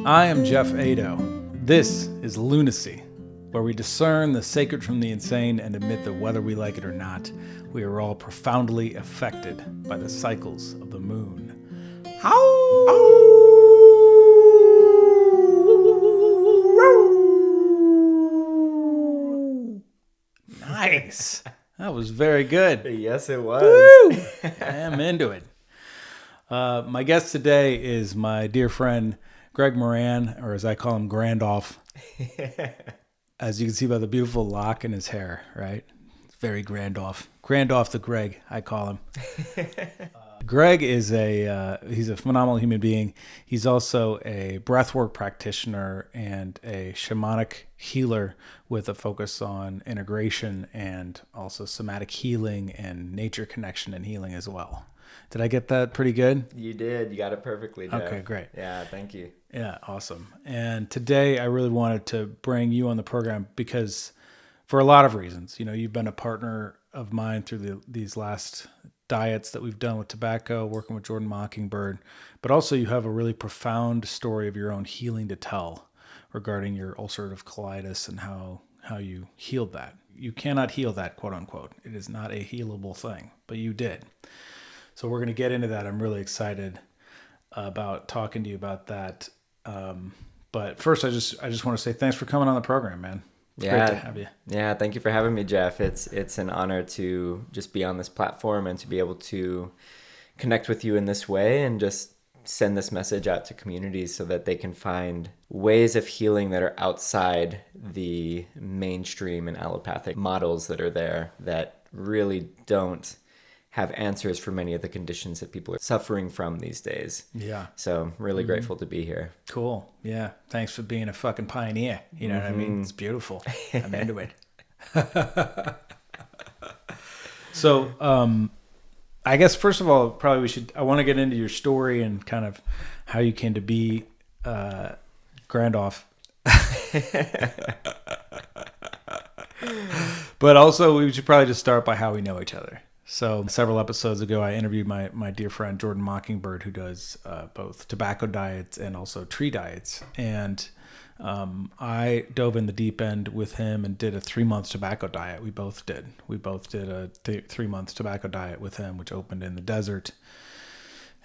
I am Jeff Ado. This is Lunacy, where we discern the sacred from the insane and admit that whether we like it or not, we are all profoundly affected by the cycles of the moon. Nice. That was very good. Yes, it was. Woo! I am into it. My guest today is my dear friend, Greg Moran, or as I call him, Grandalf. As you can see by the beautiful lock in his hair, right? It's very Grandalf. Grandalf the Greg, I call him. Greg is he's a phenomenal human being. He's also a breathwork practitioner and a shamanic healer with a focus on integration and also somatic healing and nature connection and healing as well. Did I get that pretty good? You did. You got it perfectly, Jeff. Okay, great. Yeah, thank you. Yeah, awesome. And today I really wanted to bring you on the program because for a lot of reasons. You know, you've been a partner of mine through these last diets that we've done with tobacco, working with Jordan Mockingbird, but also you have a really profound story of your own healing to tell regarding your ulcerative colitis and how you healed that. You cannot heal that, quote unquote. It is not a healable thing, but you did. So we're going to get into that. I'm really excited about talking to you about that. But first, I just want to say thanks for coming on the program, man. It's great to have you. Yeah, thank you for having me, Jeff. It's an honor to just be on this platform and to be able to connect with you in this way and just send this message out to communities so that they can find ways of healing that are outside the mainstream and allopathic models that are there that really don't have answers for many of the conditions that people are suffering from these days. Yeah. So really grateful to be here. Cool. Yeah. Thanks for being a fucking pioneer. You know what I mean? It's beautiful. I'm into it. So, I guess first of all, I want to get into your story and kind of how you came to be Grandalf. But also we should probably just start by how we know each other. So several episodes ago, I interviewed my dear friend Jordan Mockingbird, who does both tobacco diets and also tree diets. And I dove in the deep end with him and did a 3-month tobacco diet. We both did. We both did a 3-month tobacco diet with him, which opened in the desert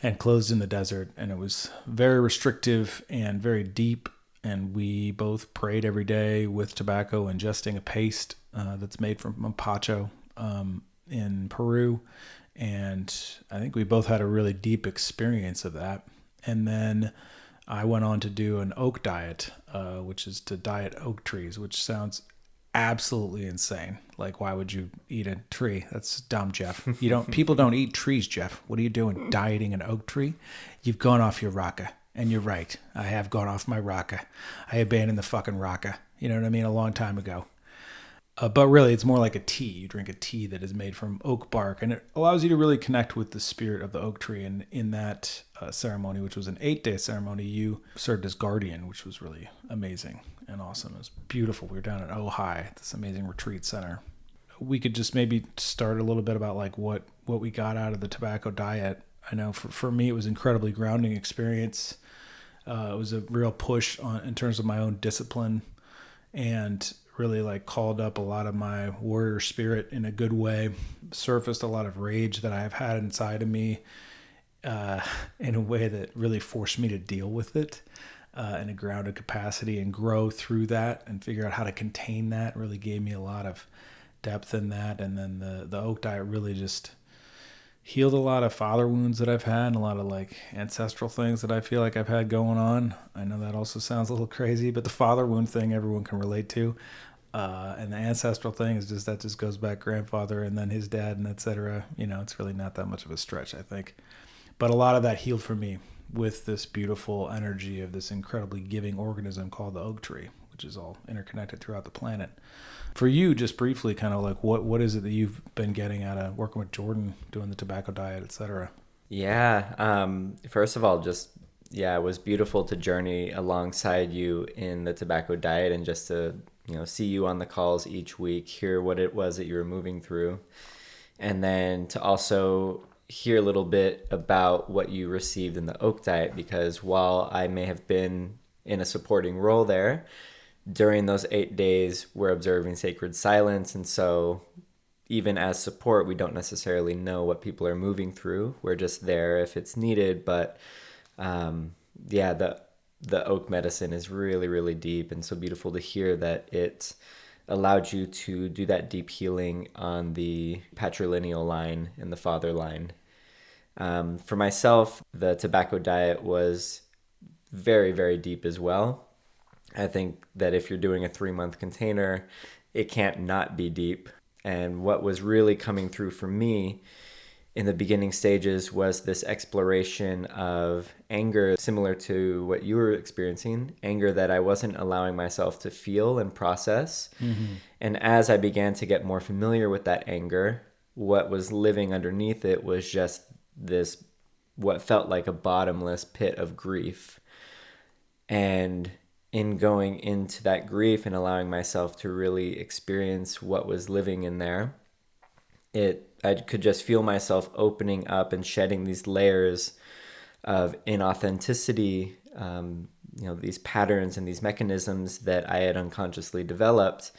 and closed in the desert. And it was very restrictive and very deep. And we both prayed every day with tobacco, ingesting a paste that's made from mapacho in Peru. And I think we both had a really deep experience of that. And then I went on to do an oak diet, which is to diet oak trees, which sounds absolutely insane. Like, why would you eat a tree? That's dumb, Jeff. People don't eat trees, Jeff. What are you doing, dieting an oak tree? You've gone off your raka. And you're right. I have gone off my raka. I abandoned the fucking raka. You know what I mean? A long time ago. But really, it's more like a tea. You drink a tea that is made from oak bark, and it allows you to really connect with the spirit of the oak tree. And in that ceremony, which was an 8-day ceremony, you served as guardian, which was really amazing and awesome. It was beautiful. We were down at Ojai, this amazing retreat center. We could just maybe start a little bit about like what we got out of the tobacco diet. I know for me, it was an incredibly grounding experience. It was a real push in terms of my own discipline, and really like called up a lot of my warrior spirit in a good way, surfaced a lot of rage that I have had inside of me in a way that really forced me to deal with it in a grounded capacity and grow through that and figure out how to contain that. It really gave me a lot of depth in that. And then the oak diet really just healed a lot of father wounds that I've had and a lot of like ancestral things that I feel like I've had going on. I know that also sounds a little crazy, but the father wound thing everyone can relate to. And the ancestral thing is that just goes back grandfather and then his dad and etc. You know, it's really not that much of a stretch, I think. But a lot of that healed for me with this beautiful energy of this incredibly giving organism called the oak tree, which is all interconnected throughout the planet. For you, just briefly, kind of like what is it that you've been getting out of working with Jordan, doing the tobacco diet, etc.? Yeah. First of all, it was beautiful to journey alongside you in the tobacco diet and just to, see you on the calls each week, hear what it was that you were moving through. And then to also hear a little bit about what you received in the oak diet, because while I may have been in a supporting role there. During those 8 days, we're observing sacred silence. And so even as support, we don't necessarily know what people are moving through. We're just there if it's needed. But yeah, the oak medicine is really, really deep, and so beautiful to hear that it allowed you to do that deep healing on the patrilineal line and the father line. For myself, the tobacco diet was very, very deep as well. I think that if you're doing a 3-month container, it can't not be deep. And what was really coming through for me in the beginning stages was this exploration of anger, similar to what you were experiencing, anger that I wasn't allowing myself to feel and process. Mm-hmm. And as I began to get more familiar with that anger, what was living underneath it was just this, what felt like a bottomless pit of grief. And in going into that grief and allowing myself to really experience what was living in there, I could just feel myself opening up and shedding these layers of inauthenticity, these patterns and these mechanisms that I had unconsciously developed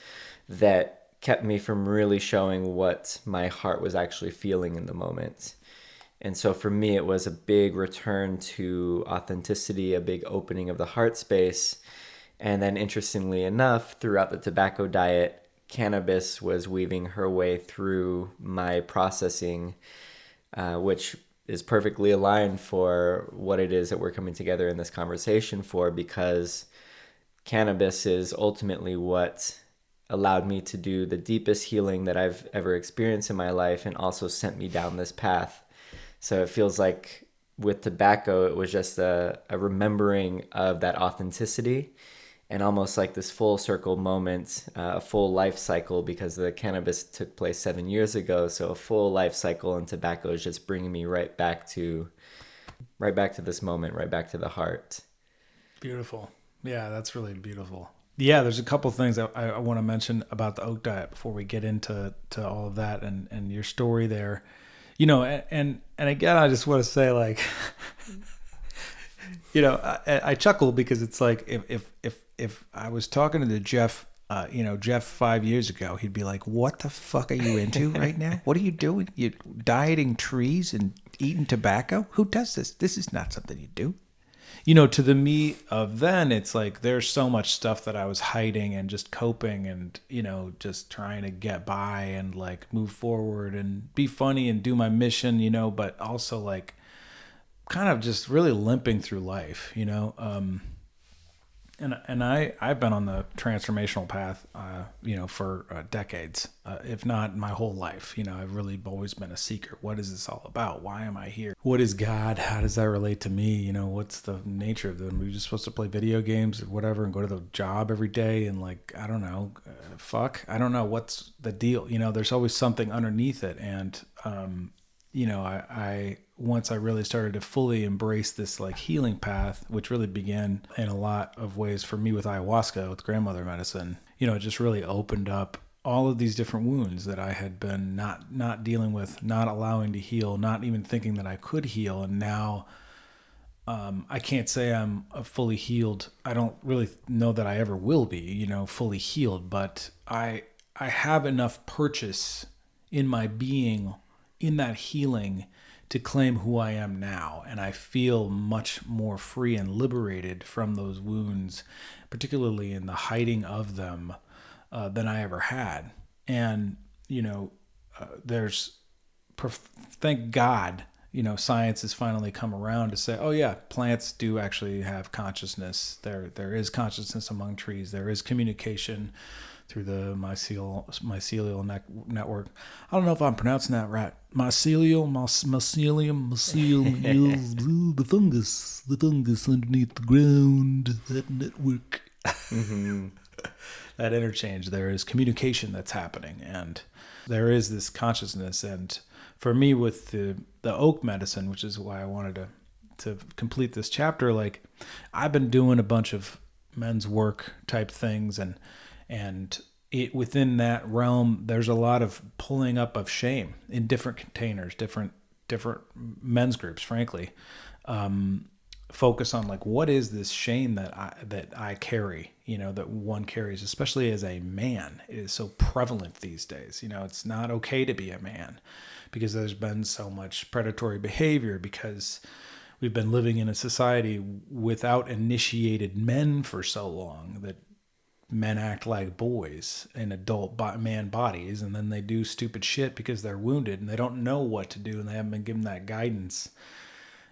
that kept me from really showing what my heart was actually feeling in the moment. And so for me, it was a big return to authenticity, a big opening of the heart space. And then interestingly enough, throughout the tobacco diet, cannabis was weaving her way through my processing, which is perfectly aligned for what it is that we're coming together in this conversation for, because cannabis is ultimately what allowed me to do the deepest healing that I've ever experienced in my life, and also sent me down this path. So it feels like with tobacco, it was just a remembering of that authenticity, and almost like this full circle moment, a full life cycle, because the cannabis took place 7 years ago. So a full life cycle, and tobacco is just bringing me right back to this moment, right back to the heart. Beautiful. Yeah, that's really beautiful. Yeah, there's a couple things I want to mention about the oak diet before we get into all of that and your story there. And again, I just want to say, like, I chuckle because it's like if I was talking to the Jeff, Jeff 5 years ago, he'd be like, "What the fuck are you into right now? What are you doing? You dieting trees and eating tobacco? Who does this? This is not something you do." To the me of then, it's like there's so much stuff that I was hiding and just coping and, just trying to get by and like move forward and be funny and do my mission, but also like kind of just really limping through life, and I've been on the transformational path, for decades, if not my whole life. I've really always been a seeker. What is this all about? Why am I here? What is God? How does that relate to me? What's the nature of them? Are we just supposed to play video games or whatever and go to the job every day? And like, I don't know, I don't know what's the deal. There's always something underneath it. And, I once I really started to fully embrace this like healing path, which really began in a lot of ways for me with ayahuasca, with grandmother medicine, it just really opened up all of these different wounds that I had been not dealing with, not allowing to heal, not even thinking that I could heal. And now I can't say I'm fully healed. I don't really know that I ever will be, fully healed, but I have enough purchase in my being in that healing to claim who I am now. And I feel much more free and liberated from those wounds, particularly in the hiding of them, than I ever had. And, thank God, science has finally come around to say, oh yeah, plants do actually have consciousness. There is consciousness among trees. There is communication through the mycelial network. I don't know if I'm pronouncing that right. Mycelium, the fungus underneath the ground, that network. Mm-hmm. That interchange. There is communication that's happening, and there is this consciousness. And for me, with the oak medicine, which is why I wanted to complete this chapter, like I've been doing a bunch of men's work type things, and within that realm, there's a lot of pulling up of shame in different containers, different men's groups, frankly. focus on like, what is this shame that I carry, that one carries, especially as a man. It is so prevalent these days. It's not okay to be a man because there's been so much predatory behavior, because we've been living in a society without initiated men for so long that men act like boys in adult man bodies, and then they do stupid shit because they're wounded and they don't know what to do, and they haven't been given that guidance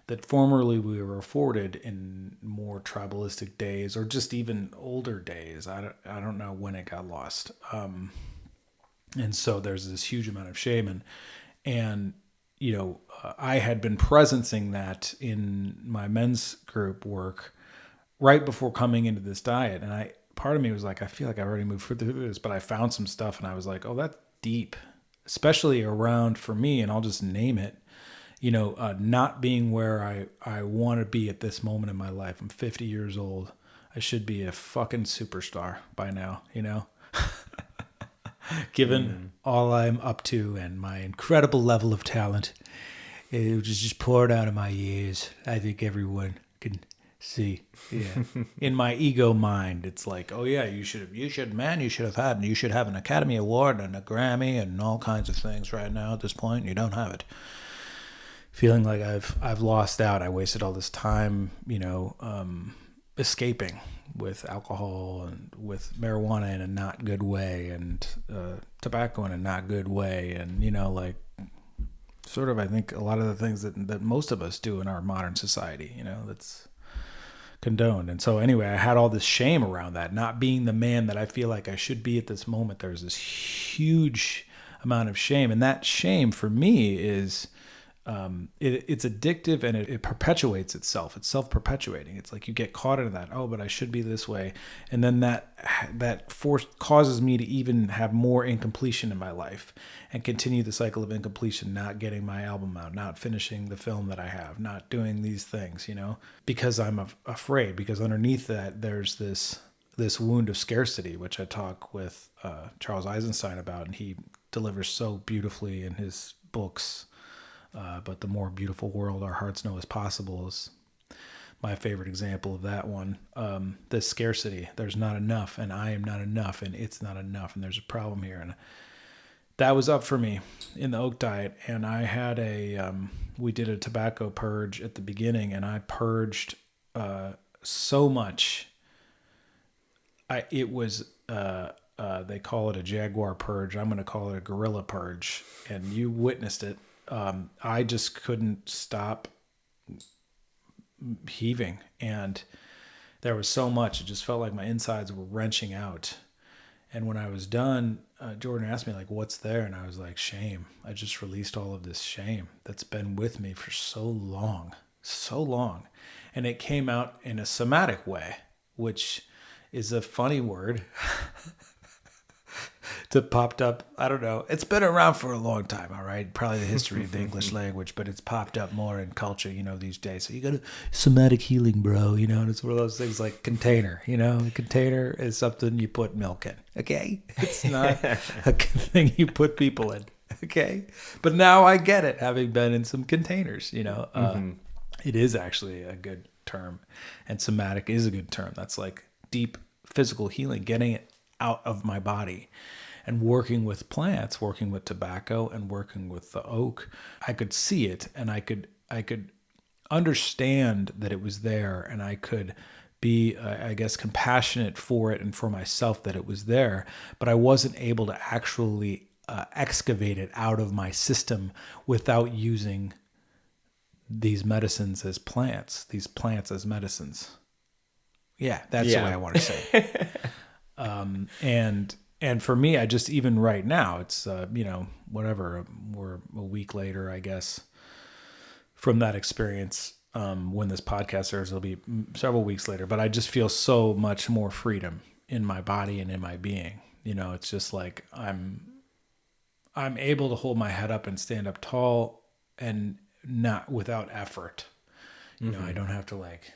that formerly we were afforded in more tribalistic days, or just even older days. I don't know when it got lost. And so there's this huge amount of shame, and I had been presencing that in my men's group work right before coming into this diet. And part of me was like, I feel like I've already moved through this, but I found some stuff and I was like, oh, that's deep, especially around, for me, and I'll just name it, not being where I want to be at this moment in my life. I'm 50 years old. I should be a fucking superstar by now, given all I'm up to and my incredible level of talent, which is just poured out of my ears. I think everyone can see. Yeah. In my ego mind, it's like, oh yeah, you should have an Academy Award and a Grammy and all kinds of things right now at this point. You don't have it. Feeling like I've lost out. I wasted all this time, escaping with alcohol and with marijuana in a not good way, and tobacco in a not good way, and sort of, I think, a lot of the things that most of us do in our modern society, that's condoned. And so anyway, I had all this shame around that, not being the man that I feel like I should be at this moment. There's this huge amount of shame, and that shame for me is it's addictive, and it perpetuates itself. It's self-perpetuating. It's like you get caught into that. Oh, but I should be this way. And then that force causes me to even have more incompletion in my life and continue the cycle of incompletion, not getting my album out, not finishing the film that I have, not doing these things, because I'm afraid, because underneath that, there's this wound of scarcity, which I talk with Charles Eisenstein about, and he delivers so beautifully in his books. But the more beautiful world our hearts know is possible is my favorite example of that one. The scarcity, there's not enough, and I am not enough, and it's not enough, and there's a problem here. And that was up for me in the oak diet. And I had we did a tobacco purge at the beginning, and I purged so much. It was they call it a jaguar purge. I'm going to call it a gorilla purge, and you witnessed it. I just couldn't stop heaving, and there was so much. It just felt like my insides were wrenching out. And when I was done, Jordan asked me, like, what's there? And I was like, shame. I just released all of this shame that's been with me for so long. And it came out in a somatic way, which is a funny word. It popped up, I don't know. It's been around for a long time, all right? Probably the history of the English language, but it's popped up more in culture, these days. So you got somatic healing, bro, and it's one of those things like container, A container is something you put milk in, okay? It's not a thing you put people in, okay? But now I get it, having been in some containers, It is actually a good term, and somatic is a good term. That's like deep physical healing, getting it out of my body. And working with plants, working with tobacco, and working with the oak, I could see it, and I could understand that it was there, and I could be, I guess, compassionate for it and for myself that it was there. But I wasn't able to actually excavate it out of my system without using these medicines as plants, these plants as medicines. Yeah, that's the way I want to say it. And for me, I just, even right now, it's, whatever, we're a week later, I guess, from that experience. When this podcast airs, it'll be several weeks later, but I just feel so much more freedom in my body and in my being. It's just like I'm able to hold my head up and stand up tall, and not without effort. I don't have to like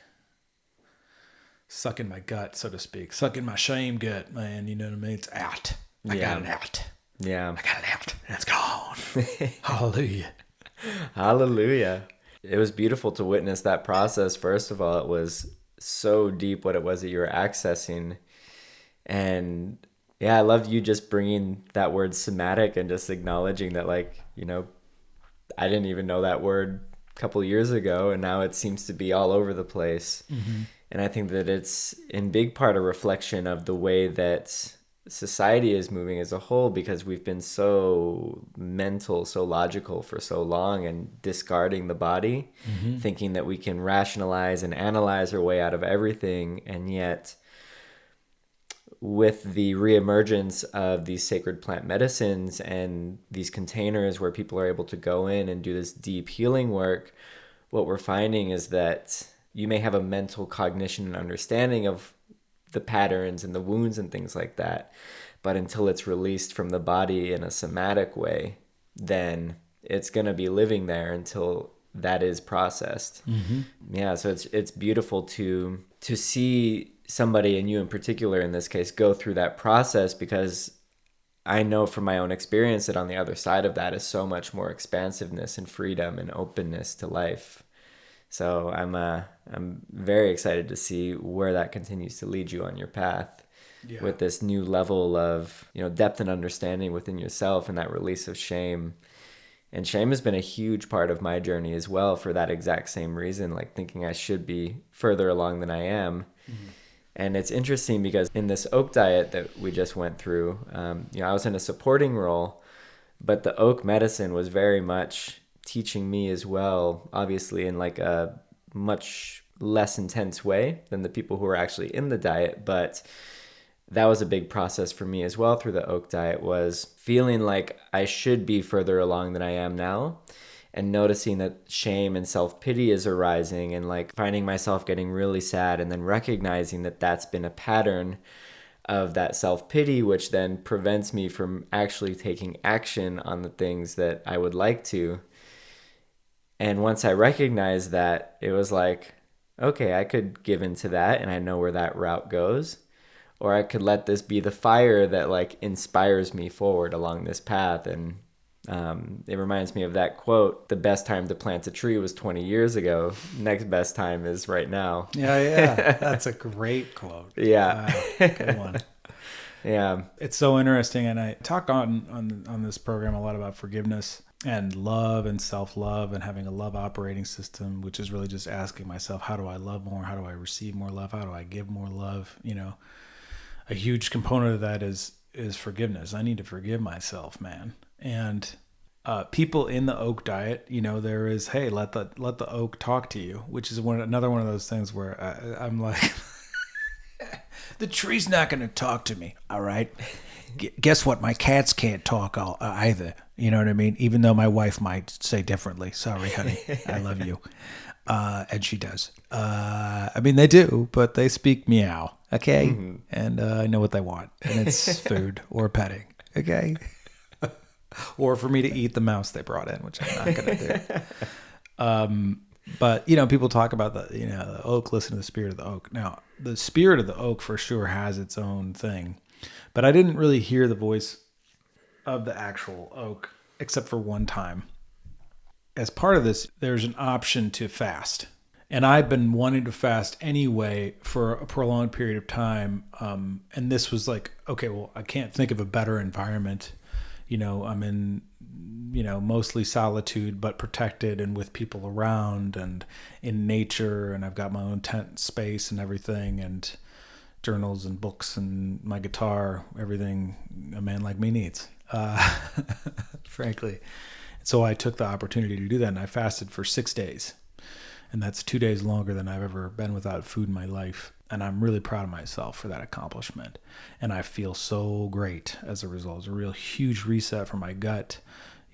suck in my gut, so to speak, suck in my shame gut, man. You know what I mean? It's out. I got it out. Yeah. I got it out. It's gone. Hallelujah. Hallelujah. it was beautiful to witness that process. First of all, it was so deep what it was that you were accessing. And yeah, I loved you just bringing that word somatic and just acknowledging that, like, I didn't even know that word a couple of years ago, and now it seems to be all over the place. Mm-hmm. And I think that it's in big part a reflection of the way that society is moving as a whole, because we've been so mental, so logical for so long, and discarding the body, mm-hmm. thinking that we can rationalize and analyze our way out of everything. And yet, with the reemergence of these sacred plant medicines and these containers where people are able to go in and do this deep healing work, what we're finding is that you may have a mental cognition and understanding of the patterns and the wounds and things like that, but until it's released from the body in a somatic way, then it's going to be living there until that is processed. Mm-hmm. Yeah, so it's beautiful to see somebody, and you in particular in this case, go through that process, because I know from my own experience that on the other side of that is so much more expansiveness and freedom and openness to life. So I'm very excited to see where that continues to lead you on your path, with this new level of depth and understanding within yourself, and that release of shame. And shame has been a huge part of my journey as well, for that exact same reason, like thinking I should be further along than I am. Mm-hmm. And it's interesting because in this oak diet that we just went through, I was in a supporting role, but the oak medicine was very much teaching me as well, obviously in like a much less intense way than the people who were actually in the diet. But that was a big process for me as well through the oak diet, was feeling like I should be further along than I am now, and noticing that shame and self-pity is arising, and like finding myself getting really sad, and then recognizing that that's been a pattern of that self-pity, which then prevents me from actually taking action on the things that I would like to. And once I recognized that, it was like, okay, I could give into that, and I know where that route goes. Or I could let this be the fire that like inspires me forward along this path. And it reminds me of that quote: the best time to plant a tree was 20 years ago. Next best time is right now. Yeah. That's a great quote. Yeah. Wow, good one. Yeah. It's so interesting. And I talk on this program a lot about forgiveness and love and self-love, and having a love operating system, which is really just asking myself, how do I love more? How do I receive more love? How do I give more love? A huge component of that is forgiveness. I need to forgive myself, man. And people in the oak diet, there is, hey, let the oak talk to you, which is another one of those things where I'm like, the tree's not going to talk to me. All right. Guess what? My cats can't talk either. You know what I mean? Even though my wife might say differently. Sorry, honey. I love you. And she does. They do, but they speak meow. Okay. Mm-hmm. And I know what they want. And it's food or petting. Okay. Or for me to eat the mouse they brought in, which I'm not going to do. But, people talk about the oak, listen to the spirit of the oak. Now, the spirit of the oak for sure has its own thing. But I didn't really hear the voice of the actual oak, except for one time. As part of this, there's an option to fast. And I've been wanting to fast anyway for a prolonged period of time. And this was like, okay, well, I can't think of a better environment. I'm in, mostly solitude, but protected and with people around and in nature. And I've got my own tent space and everything, and journals and books and my guitar, everything a man like me needs, frankly. So I took the opportunity to do that, and I fasted for 6 days. And that's 2 days longer than I've ever been without food in my life. And I'm really proud of myself for that accomplishment. And I feel so great as a result. It's a real huge reset for my gut.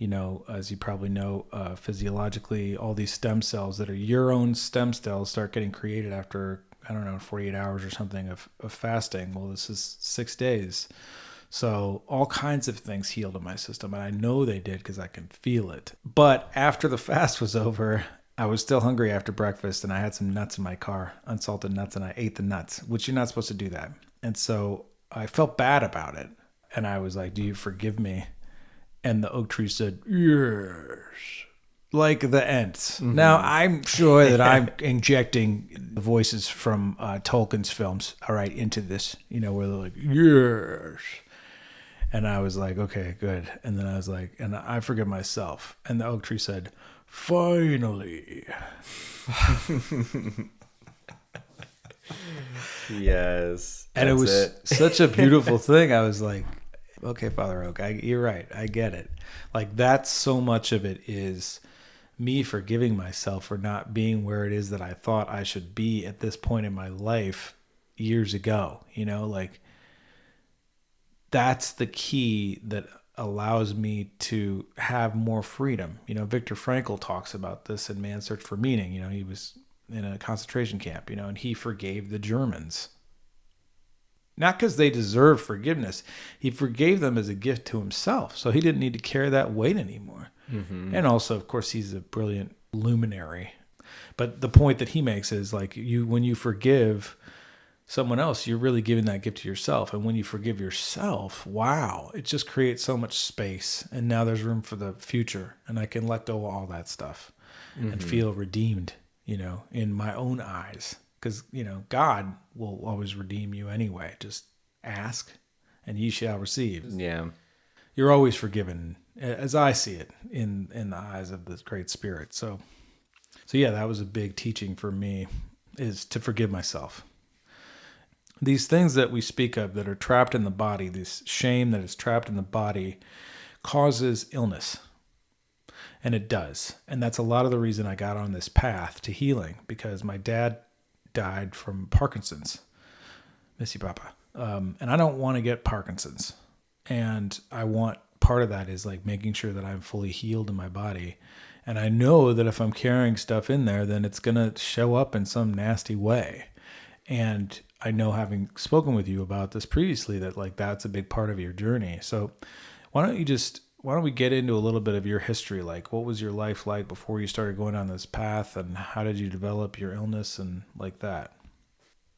As you probably know, physiologically, all these stem cells that are your own stem cells start getting created after, 48 hours or something of fasting. Well, this is 6 days. So all kinds of things healed in my system, and I know they did because I can feel it. But after the fast was over, I was still hungry after breakfast, and I had some nuts in my car, unsalted nuts, and I ate the nuts, which you're not supposed to do that. And so I felt bad about it, and I was like, do you forgive me? And the oak tree said, yes. like the Ents. Now, I'm sure that I'm injecting the voices from Tolkien's films, all right, into this, where they're like, yes. And I was like, okay, good. And then I was like, and I forgive myself. And the oak tree said, finally. Yes. And it was such a beautiful thing. I was like, okay, Father Oak, you're right. I get it. Like, that's so much of it is me forgiving myself for not being where it is that I thought I should be at this point in my life years ago. Like, that's the key that allows me to have more freedom. Viktor Frankl talks about this in Man's Search for Meaning. He was in a concentration camp, and he forgave the Germans. Not because they deserve forgiveness. He forgave them as a gift to himself. So he didn't need to carry that weight anymore. Mm-hmm. And also, of course, he's a brilliant luminary. But the point that he makes is like when you forgive someone else, you're really giving that gift to yourself. And when you forgive yourself, wow, it just creates so much space. And now there's room for the future. And I can let go of all that stuff and feel redeemed, in my own eyes. Because, God will always redeem you anyway. Just ask and ye shall receive. Yeah. You're always forgiven, as I see it, in the eyes of the Great Spirit. So yeah, that was a big teaching for me, is to forgive myself. These things that we speak of that are trapped in the body, this shame that is trapped in the body, causes illness. And it does. And that's a lot of the reason I got on this path to healing, because my dad died from Parkinson's. Miss you, Papa. And I don't want to get Parkinson's. And I want, part of that is like making sure that I'm fully healed in my body. And I know that if I'm carrying stuff in there, then it's going to show up in some nasty way. And I know, having spoken with you about this previously, that like that's a big part of your journey. So why don't we get into a little bit of your history? Like, what was your life like before you started going on this path, and how did you develop your illness and like that?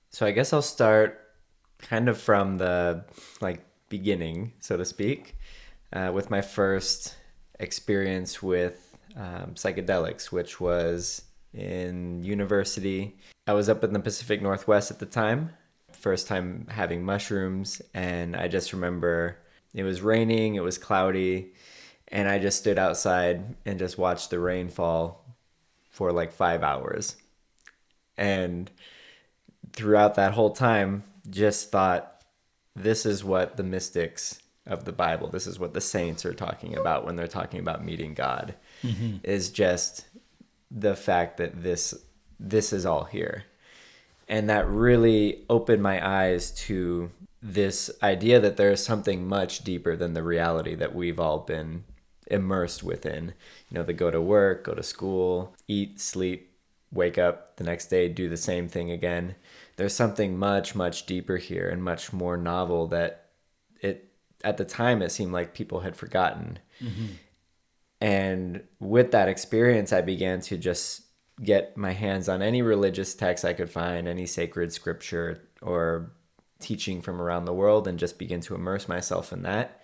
So I guess I'll start kind of from the beginning, so to speak, with my first experience with psychedelics, which was in university. I was up in the Pacific Northwest at the time, first time having mushrooms, and I just remember it was raining, it was cloudy, and I just stood outside and just watched the rain fall for like 5 hours. And throughout that whole time, just thought, this is what the mystics of the Bible, this is what the saints are talking about when they're talking about meeting God, is just the fact that this is all here. And that really opened my eyes to this idea that there is something much deeper than the reality that we've all been immersed within. The go to work, go to school, eat, sleep, wake up the next day, do the same thing again. There's something much, much deeper here and much more novel that at the time it seemed like people had forgotten. Mm-hmm. And with that experience, I began to just get my hands on any religious text I could find, any sacred scripture or teaching from around the world, and just begin to immerse myself in that,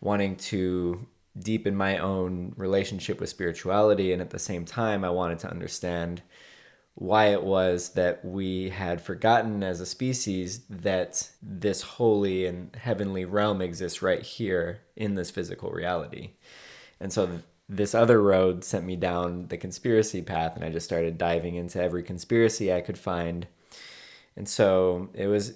wanting to deepen my own relationship with spirituality. And at the same time, I wanted to understand why it was that we had forgotten as a species that this holy and heavenly realm exists right here in this physical reality. And so this other road sent me down the conspiracy path, and I just started diving into every conspiracy I could find. And so it was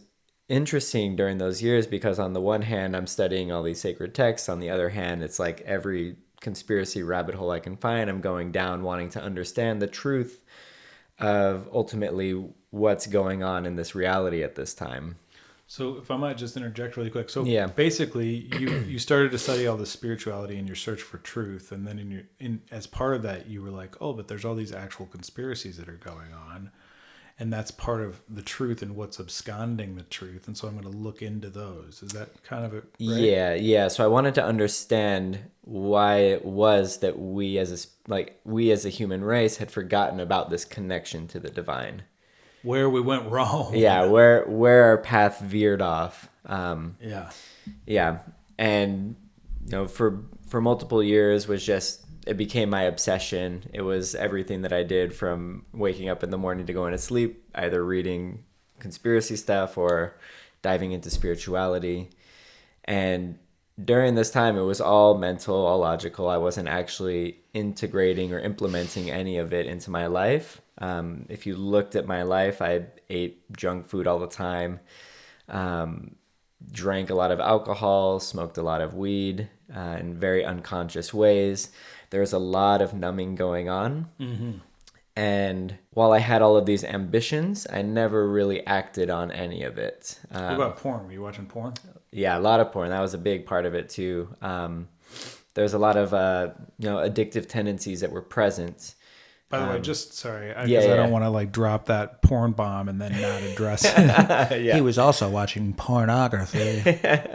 interesting during those years, because on the one hand, I'm studying all these sacred texts. On the other hand, it's like every conspiracy rabbit hole I can find, I'm going down, wanting to understand the truth of ultimately what's going on in this reality at this time. So if I might just interject really quick. So yeah. Basically you started to study all this spirituality in your search for truth. And then as part of that, you were like, oh, but there's all these actual conspiracies that are going on. And that's part of the truth and what's absconding the truth. And so I'm going to look into those. Is that kind of it? Right? Yeah. So I wanted to understand why it was that we as a human race had forgotten about this connection to the divine. Where we went wrong. Yeah, where our path veered off. Yeah. And for multiple years was just it became my obsession. It was everything that I did, from waking up in the morning to going to sleep, either reading conspiracy stuff or diving into spirituality. And during this time, it was all mental, all logical. I wasn't actually integrating or implementing any of it into my life. If you looked at my life, I ate junk food all the time, drank a lot of alcohol, smoked a lot of weed in very unconscious ways. There was a lot of numbing going on. Mm-hmm. And while I had all of these ambitions, I never really acted on any of it. What about porn? Were you watching porn? Yeah, a lot of porn. That was a big part of it too. There's a lot of addictive tendencies that were present. By the way, just sorry, I don't want to like drop that porn bomb and then not address it. Yeah. He was also watching pornography.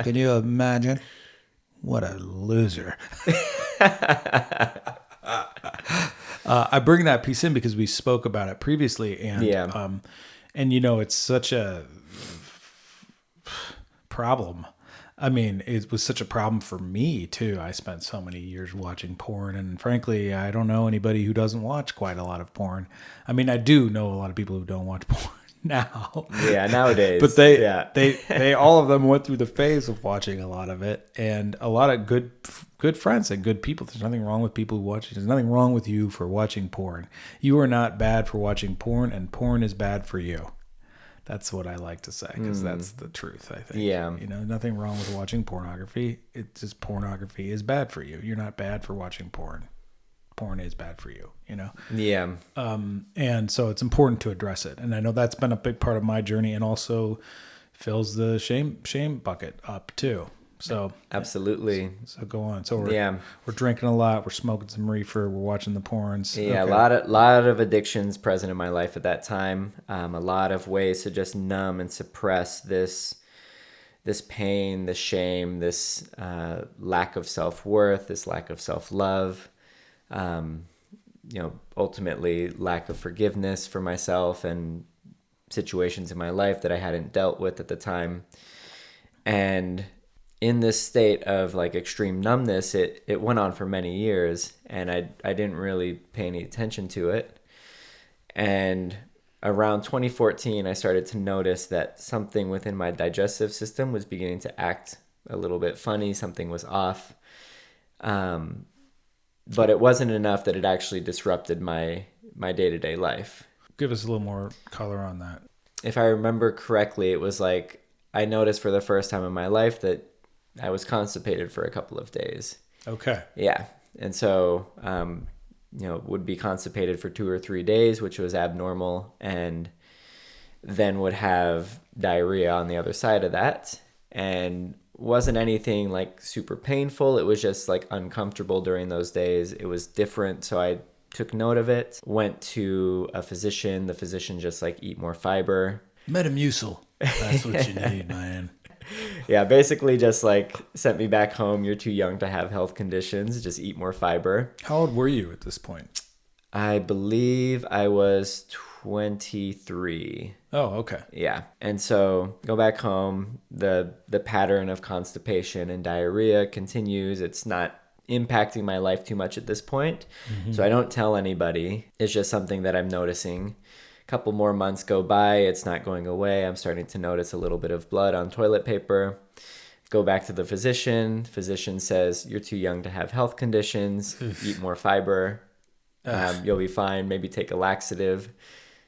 Can you imagine? What a loser. I bring that piece in because we spoke about it previously, and it's such a problem. I mean, it was such a problem for me too. I spent so many years watching porn, and frankly, I don't know anybody who doesn't watch quite a lot of porn. I mean, I do know a lot of people who don't watch porn now. Yeah, nowadays. But they all of them went through the phase of watching a lot of it, and a lot of good friends and good people. There's nothing wrong with people who watch it. There's nothing wrong with you for watching porn. You are not bad for watching porn, and porn is bad for you. That's what I like to say, because that's the truth, I think. Yeah. Nothing wrong with watching pornography. It's just pornography is bad for you. You're not bad for watching porn. Porn is bad for you, Yeah. And so it's important to address it. And I know that's been a big part of my journey, and also fills the shame bucket up too. So absolutely. So go on. So we're drinking a lot. We're smoking some reefer. We're watching the porns. Yeah, okay. A lot of addictions present in my life at that time. A lot of ways to just numb and suppress this pain, this shame, this lack of self-worth, this lack of self-love. Ultimately lack of forgiveness for myself and situations in my life that I hadn't dealt with at the time. And in this state of like extreme numbness, it went on for many years, and I didn't really pay any attention to it. And around 2014, I started to notice that something within my digestive system was beginning to act a little bit funny. Something was off. But it wasn't enough that it actually disrupted my day-to-day life. Give us a little more color on that. If I remember correctly, it was like I noticed for the first time in my life that I was constipated for a couple of days. Okay. Yeah. And so, would be constipated for 2 or 3 days, which was abnormal, and then would have diarrhea on the other side of that. And wasn't anything like super painful. It was just like uncomfortable during those days. It was different. So I took note of it, went to a physician. The physician just like, eat more fiber. Metamucil. That's what you need, man. Yeah, basically just like sent me back home. You're too young to have health conditions. Just eat more fiber. How old were you at this point? I believe I was 23. Oh, okay. Yeah. And so go back home. The pattern of constipation and diarrhea continues. It's not impacting my life too much at this point. Mm-hmm. So I don't tell anybody. It's just something that I'm noticing. Couple more months go by, it's not going away. I'm starting to notice a little bit of blood on toilet paper. Go back to the physician. Physician says, you're too young to have health conditions. Eat more fiber. You'll be fine. Maybe take a laxative.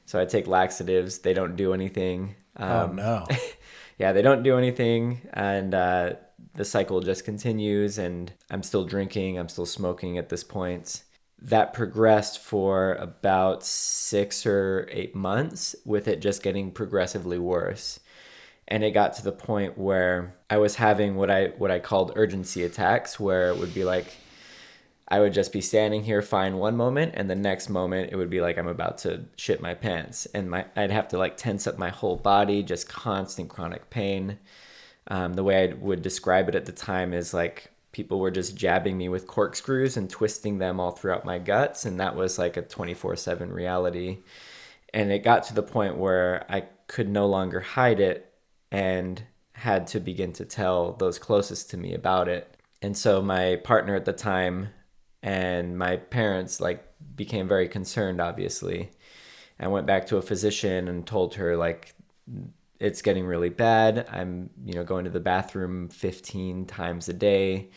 So I take laxatives. They don't do anything. Oh, no. Yeah, they don't do anything. And the cycle just continues. And I'm still drinking. I'm still smoking at this point. That progressed for about 6 or 8 months, with it just getting progressively worse. And it got to the point where I was having what I called urgency attacks, where it would be like I would just be standing here fine one moment, and the next moment it would be like I'm about to shit my pants, and I'd have to like tense up my whole body, just constant chronic pain. The way I would describe it at the time is like people were just jabbing me with corkscrews and twisting them all throughout my guts. And that was like a 24/7 reality. And it got to the point where I could no longer hide it and had to begin to tell those closest to me about it. And so my partner at the time And my parents like became very concerned, obviously. I went back to a physician and told her like, it's getting really bad. I'm, going to the bathroom 15 times a day,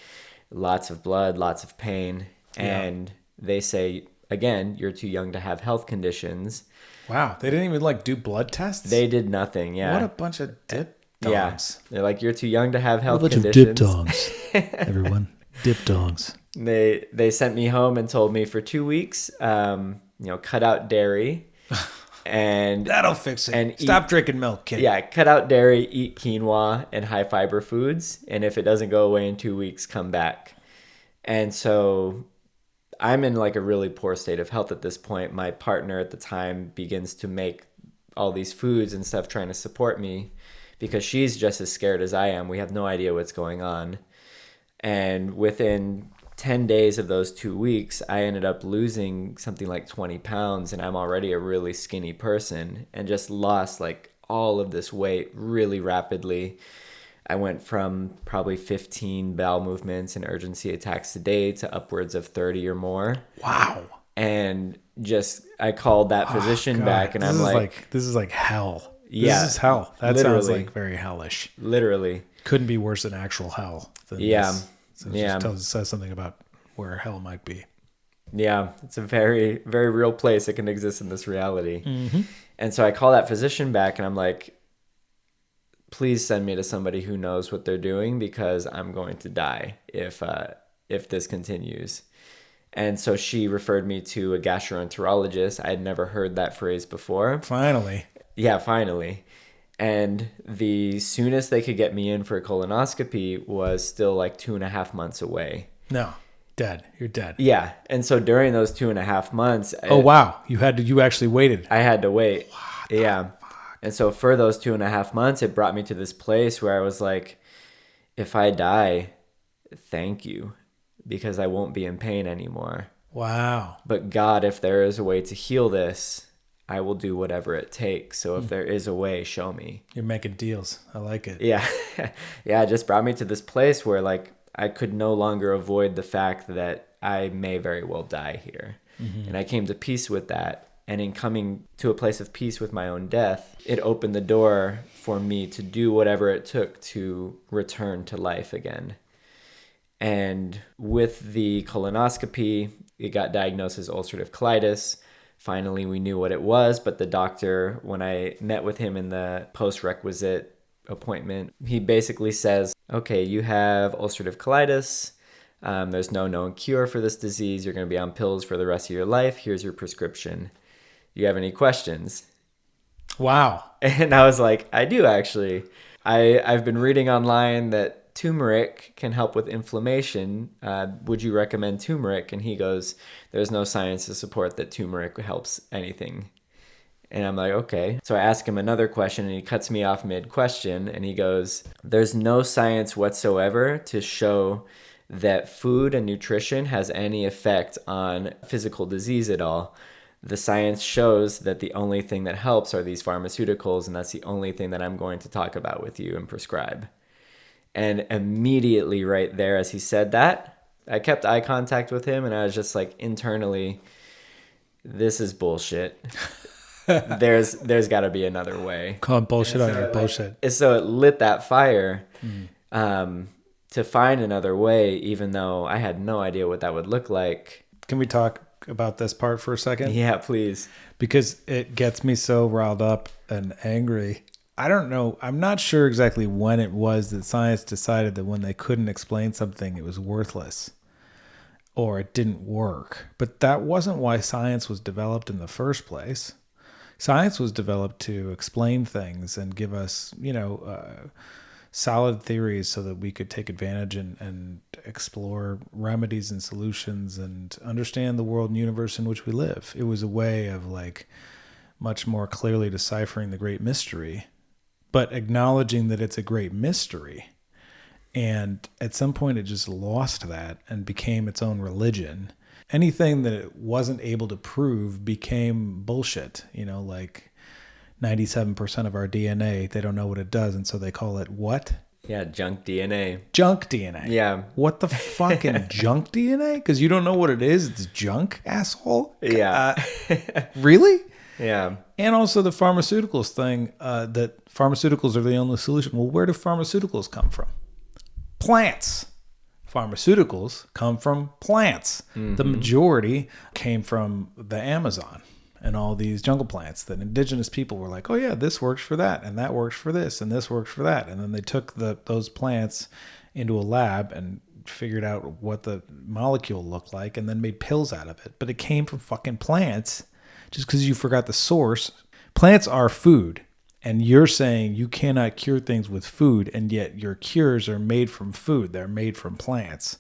lots of blood, lots of pain. And they say, again, you're too young to have health conditions. Wow. They didn't even like do blood tests? They did nothing. Yeah. What a bunch of dip dongs. Yeah. They're like, you're too young to have health conditions. What a bunch of dip dongs, everyone. Dip dongs. They sent me home and told me for 2 weeks, cut out dairy. And that'll fix it. And stop drinking milk, kid. Yeah, cut out dairy, eat quinoa and high fiber foods. And if it doesn't go away in 2 weeks, come back. And so I'm in like a really poor state of health at this point. My partner at the time begins to make all these foods and stuff trying to support me because she's just as scared as I am. We have no idea what's going on. And within 10 days of those 2 weeks, I ended up losing something like 20 pounds, and I'm already a really skinny person, and just lost like all of this weight really rapidly. I went from probably 15 bowel movements and urgency attacks a day to upwards of 30 or more. Wow. And I called that physician back, and I'm like, this is like hell. Yeah, this is hell. That literally. Sounds like very hellish. Literally. Couldn't be worse than actual hell. Yeah. This. So it just says something about where hell might be. Yeah, it's a very, very real place that can exist in this reality. Mm-hmm. And so I call that physician back, and I'm like, please send me to somebody who knows what they're doing because I'm going to die if this continues. And so she referred me to a gastroenterologist. I had never heard that phrase before. Finally. Yeah, finally. And the soonest they could get me in for a colonoscopy was still like 2.5 months away. No, dead. You're dead. Yeah. And so during those 2.5 months. Oh, wow. You actually waited. I had to wait. Yeah. And so for those 2.5 months, it brought me to this place where I was like, if I die, thank you, because I won't be in pain anymore. Wow. But God, if there is a way to heal this, I will do whatever it takes. So if there is a way, show me. You're making deals. I like it. Yeah. Yeah. It just brought me to this place where like I could no longer avoid the fact that I may very well die here. Mm-hmm. And I came to peace with that. And in coming to a place of peace with my own death, it opened the door for me to do whatever it took to return to life again. And with the colonoscopy, it got diagnosed as ulcerative colitis. Finally, we knew what it was, but the doctor, when I met with him in the post-requisite appointment, he basically says, okay, you have ulcerative colitis. There's no known cure for this disease. You're going to be on pills for the rest of your life. Here's your prescription. Do you have any questions? Wow. And I was like, I do actually. I've been reading online that turmeric can help with inflammation. Would you recommend turmeric? And he goes, there's no science to support that turmeric helps anything. And I'm like, okay. So I ask him another question, and he cuts me off mid-question, and he goes, there's no science whatsoever to show that food and nutrition has any effect on physical disease at all. The science shows that the only thing that helps are these pharmaceuticals, and that's the only thing that I'm going to talk about with you and prescribe. And immediately right there, as he said that, I kept eye contact with him, and I was just like, internally, this is bullshit. There's got to be another way. Call bullshit on your bullshit. So it lit that fire to find another way, even though I had no idea what that would look like. Can we talk about this part for a second? Yeah, please. Because it gets me so riled up and angry. I don't know. I'm not sure exactly when it was that science decided that when they couldn't explain something, it was worthless or it didn't work. But that wasn't why science was developed in the first place. Science was developed to explain things and give us, solid theories so that we could take advantage and explore remedies and solutions and understand the world and universe in which we live. It was a way of like much more clearly deciphering the great mystery, but acknowledging that it's a great mystery. And at some point it just lost that and became its own religion. Anything that it wasn't able to prove became bullshit, like 97% of our DNA, they don't know what it does, and so they call it what? Yeah, junk DNA. Junk DNA. Yeah. What the fucking junk DNA? Because you don't know what it is. It's junk, asshole. Yeah. Really? Yeah. And also the pharmaceuticals thing, that pharmaceuticals are the only solution. Well, where do pharmaceuticals come from? Plants. Pharmaceuticals come from plants. The majority came from the Amazon and all these jungle plants that indigenous people were like, oh yeah, this works for that, and that works for this, and this works for that. And then they took those plants into a lab and figured out what the molecule looked like and then made pills out of it. But it came from fucking plants. Just because you forgot the source. Plants are food. And you're saying you cannot cure things with food, and yet your cures are made from food. They're made from plants.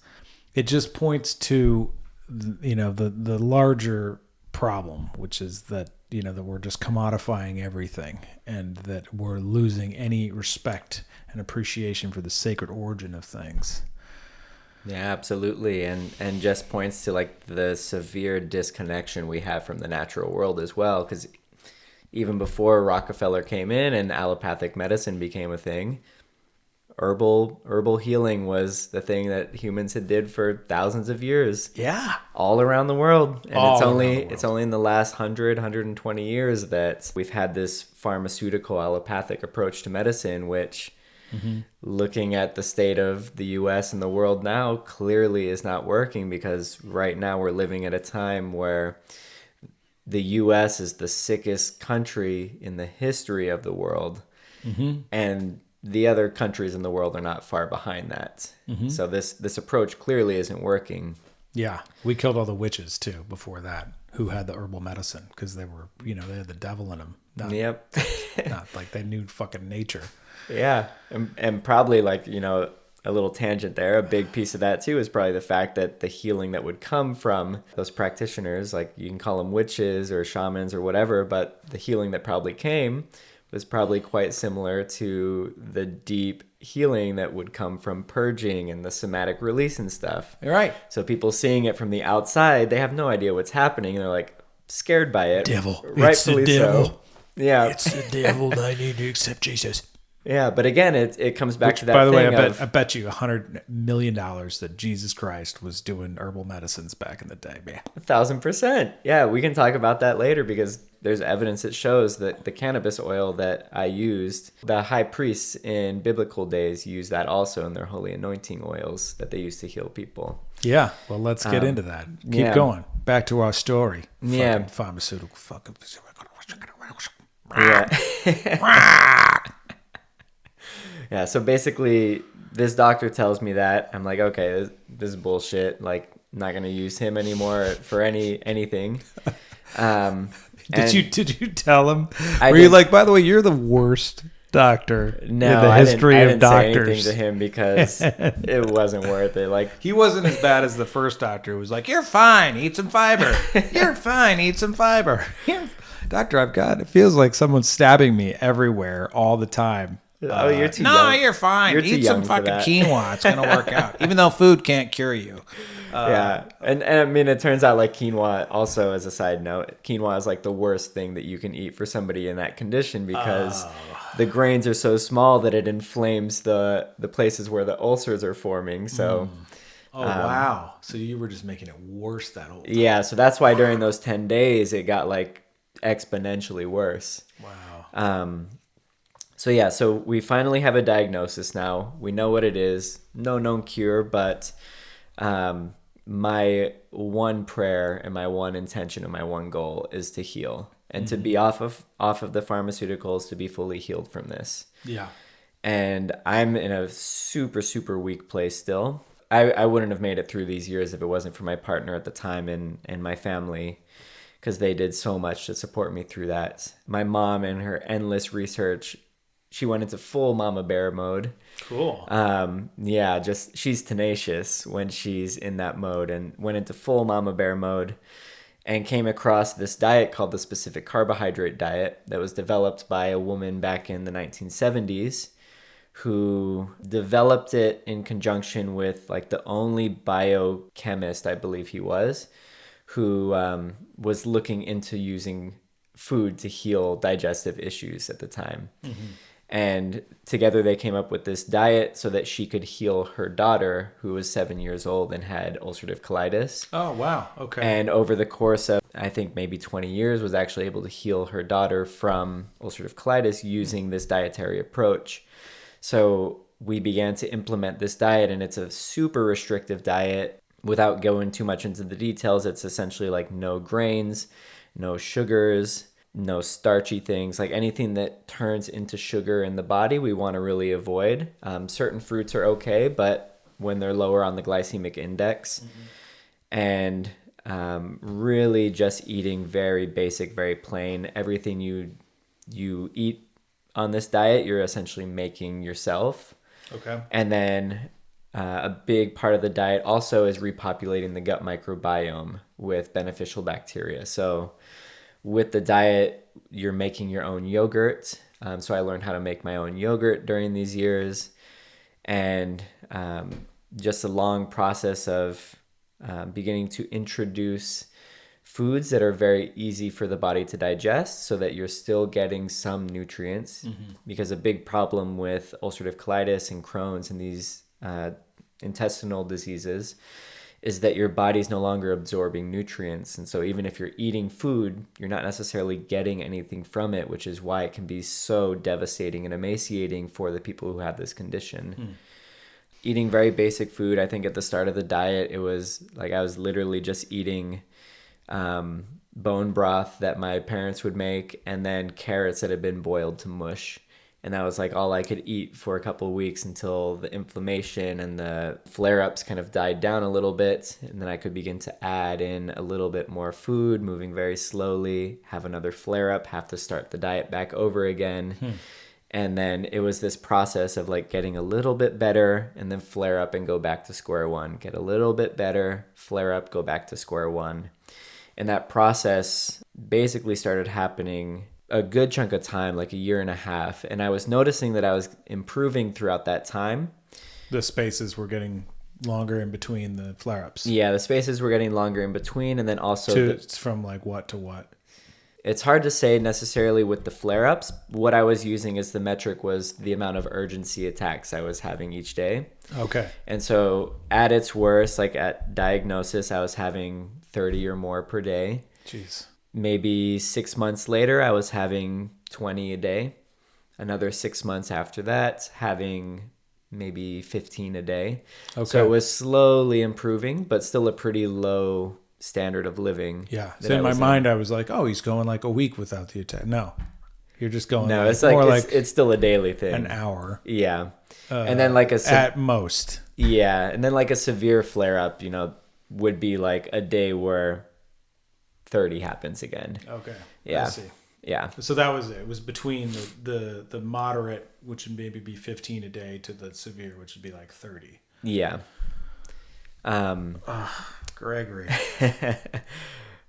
It just points to, the larger problem, which is that, that we're just commodifying everything and that we're losing any respect and appreciation for the sacred origin of things. Yeah, absolutely. And just points to like the severe disconnection we have from the natural world as well. Because even before Rockefeller came in and allopathic medicine became a thing, herbal healing was the thing that humans had did for thousands of years. Yeah. All around the world. And It's only in the last 120 years that we've had this pharmaceutical allopathic approach to medicine, which looking at the state of the US and the world now clearly is not working, because right now we're living at a time where the US is the sickest country in the history of the world. And the other countries in the world are not far behind that. So this approach clearly isn't working. Yeah. We killed all the witches too before that, who had the herbal medicine, because they were, they had the devil in them. Yep. Not like they knew fucking nature. Yeah. And probably like, a little tangent there. A big piece of that too is probably the fact that the healing that would come from those practitioners, like you can call them witches or shamans or whatever, but the healing that probably came was probably quite similar to the deep healing that would come from purging and the somatic release and stuff. Right. So people seeing it from the outside, they have no idea what's happening. They're like scared by it. Devil. Rightfully It's the devil. so. Yeah. It's the devil. I need to accept Jesus. Yeah, but again, it comes back to that. By the way, thing I bet you $100 million that Jesus Christ was doing herbal medicines back in the day, man. 1,000%. Yeah, we can talk about that later, because there's evidence that shows that the cannabis oil that I used, the high priests in biblical days used that also in their holy anointing oils that they used to heal people. Yeah, well, let's get into that. Keep going. Back to our story. Yeah. Fucking pharmaceutical. Fucking. Yeah. Yeah, so basically, this doctor tells me that. I'm like, okay, this is bullshit. Like, not going to use him anymore for anything. Did you tell him? I Were you didn't- like, by the way, you're the worst doctor No, in the history I of didn't say doctors? anything to him because it wasn't worth it. Like, He wasn't as bad as the first doctor who was like, you're fine, eat some fiber. You're fine, eat some fiber. Doctor, it feels like someone's stabbing me everywhere all the time. oh, you're too No, young. you're fine. You're too Eat some young for fucking that. quinoa. It's going to work out. Even though food can't cure you. Yeah, and I mean, it turns out like quinoa, also as a side note, quinoa is like the worst thing that you can eat for somebody in that condition, because the grains are so small that it inflames the places where the ulcers are forming. So Wow. So you were just making it worse that whole time. yeah, so that's why during those 10 days it got like exponentially worse. Wow. So yeah, so we finally have a diagnosis now. We know what it is. No known cure, but my one prayer and my one intention and my one goal is to heal and to be off of the pharmaceuticals, to be fully healed from this. Yeah. And I'm in a super, super weak place still. I wouldn't have made it through these years if it wasn't for my partner at the time and my family, because they did so much to support me through that. My mom and her endless research, she went into full mama bear mode. Cool. Yeah, just she's tenacious when she's in that mode, and went into full mama bear mode and came across this diet called the specific carbohydrate diet that was developed by a woman back in the 1970s who developed it in conjunction with like the only biochemist, I believe he was, who was looking into using food to heal digestive issues at the time. And together they came up with this diet so that she could heal her daughter, who was 7 years old and had ulcerative colitis. Oh, wow. Okay. And over the course of, I think, maybe 20 years, was actually able to heal her daughter from ulcerative colitis using this dietary approach. So we began to implement this diet, and it's a super restrictive diet. Without going too much into the details, it's essentially like no grains, no sugars, no starchy things, like anything that turns into sugar in the body, we want to really avoid. Certain fruits are okay, but when they're lower on the glycemic index, and really just eating very basic, very plain. Everything you eat on this diet, you're essentially making yourself. Okay. And then a big part of the diet also is repopulating the gut microbiome with beneficial bacteria. So with the diet, you're making your own yogurt. So I learned how to make my own yogurt during these years. And just a long process of beginning to introduce foods that are very easy for the body to digest so that you're still getting some nutrients. Because a big problem with ulcerative colitis and Crohn's and these intestinal diseases is that your body's no longer absorbing nutrients. And so even if you're eating food, you're not necessarily getting anything from it, which is why it can be so devastating and emaciating for the people who have this condition. Eating very basic food. I think at the start of the diet, it was like I was literally just eating bone broth that my parents would make, and then carrots that had been boiled to mush. And that was like all I could eat for a couple of weeks until the inflammation and the flare-ups kind of died down a little bit. And then I could begin to add in a little bit more food, moving very slowly, have another flare-up, have to start the diet back over again. And then it was this process of like getting a little bit better and then flare up and go back to square one. Get a little bit better, flare up, go back to square one. And that process basically started happening a good chunk of time, like a year and a half. And I was noticing that I was improving throughout that time. The spaces were getting longer in between the flare-ups. Yeah, the spaces were getting longer in between. And then also... It's from like what to what? It's hard to say necessarily with the flare-ups. What I was using as the metric was the amount of urgency attacks I was having each day. Okay. And so at its worst, like at diagnosis, I was having 30 or more per day. Jeez. Maybe 6 months later, I was having 20 a day. Another 6 months after that, having maybe 15 a day. Okay. So it was slowly improving, but still a pretty low standard of living. Yeah. So in my mind, I was like, oh, he's going like a week without the attack. No, you're just going. No, it's like, more like it's still a daily thing. An hour. Yeah. And then like at most. Yeah. And then like a severe flare up, would be like a day where 30 happens again. Okay. Yeah. I see. Yeah. So that was it. It was between the moderate, which would maybe be 15 a day, to the severe, which would be like 30. Yeah. Gregory.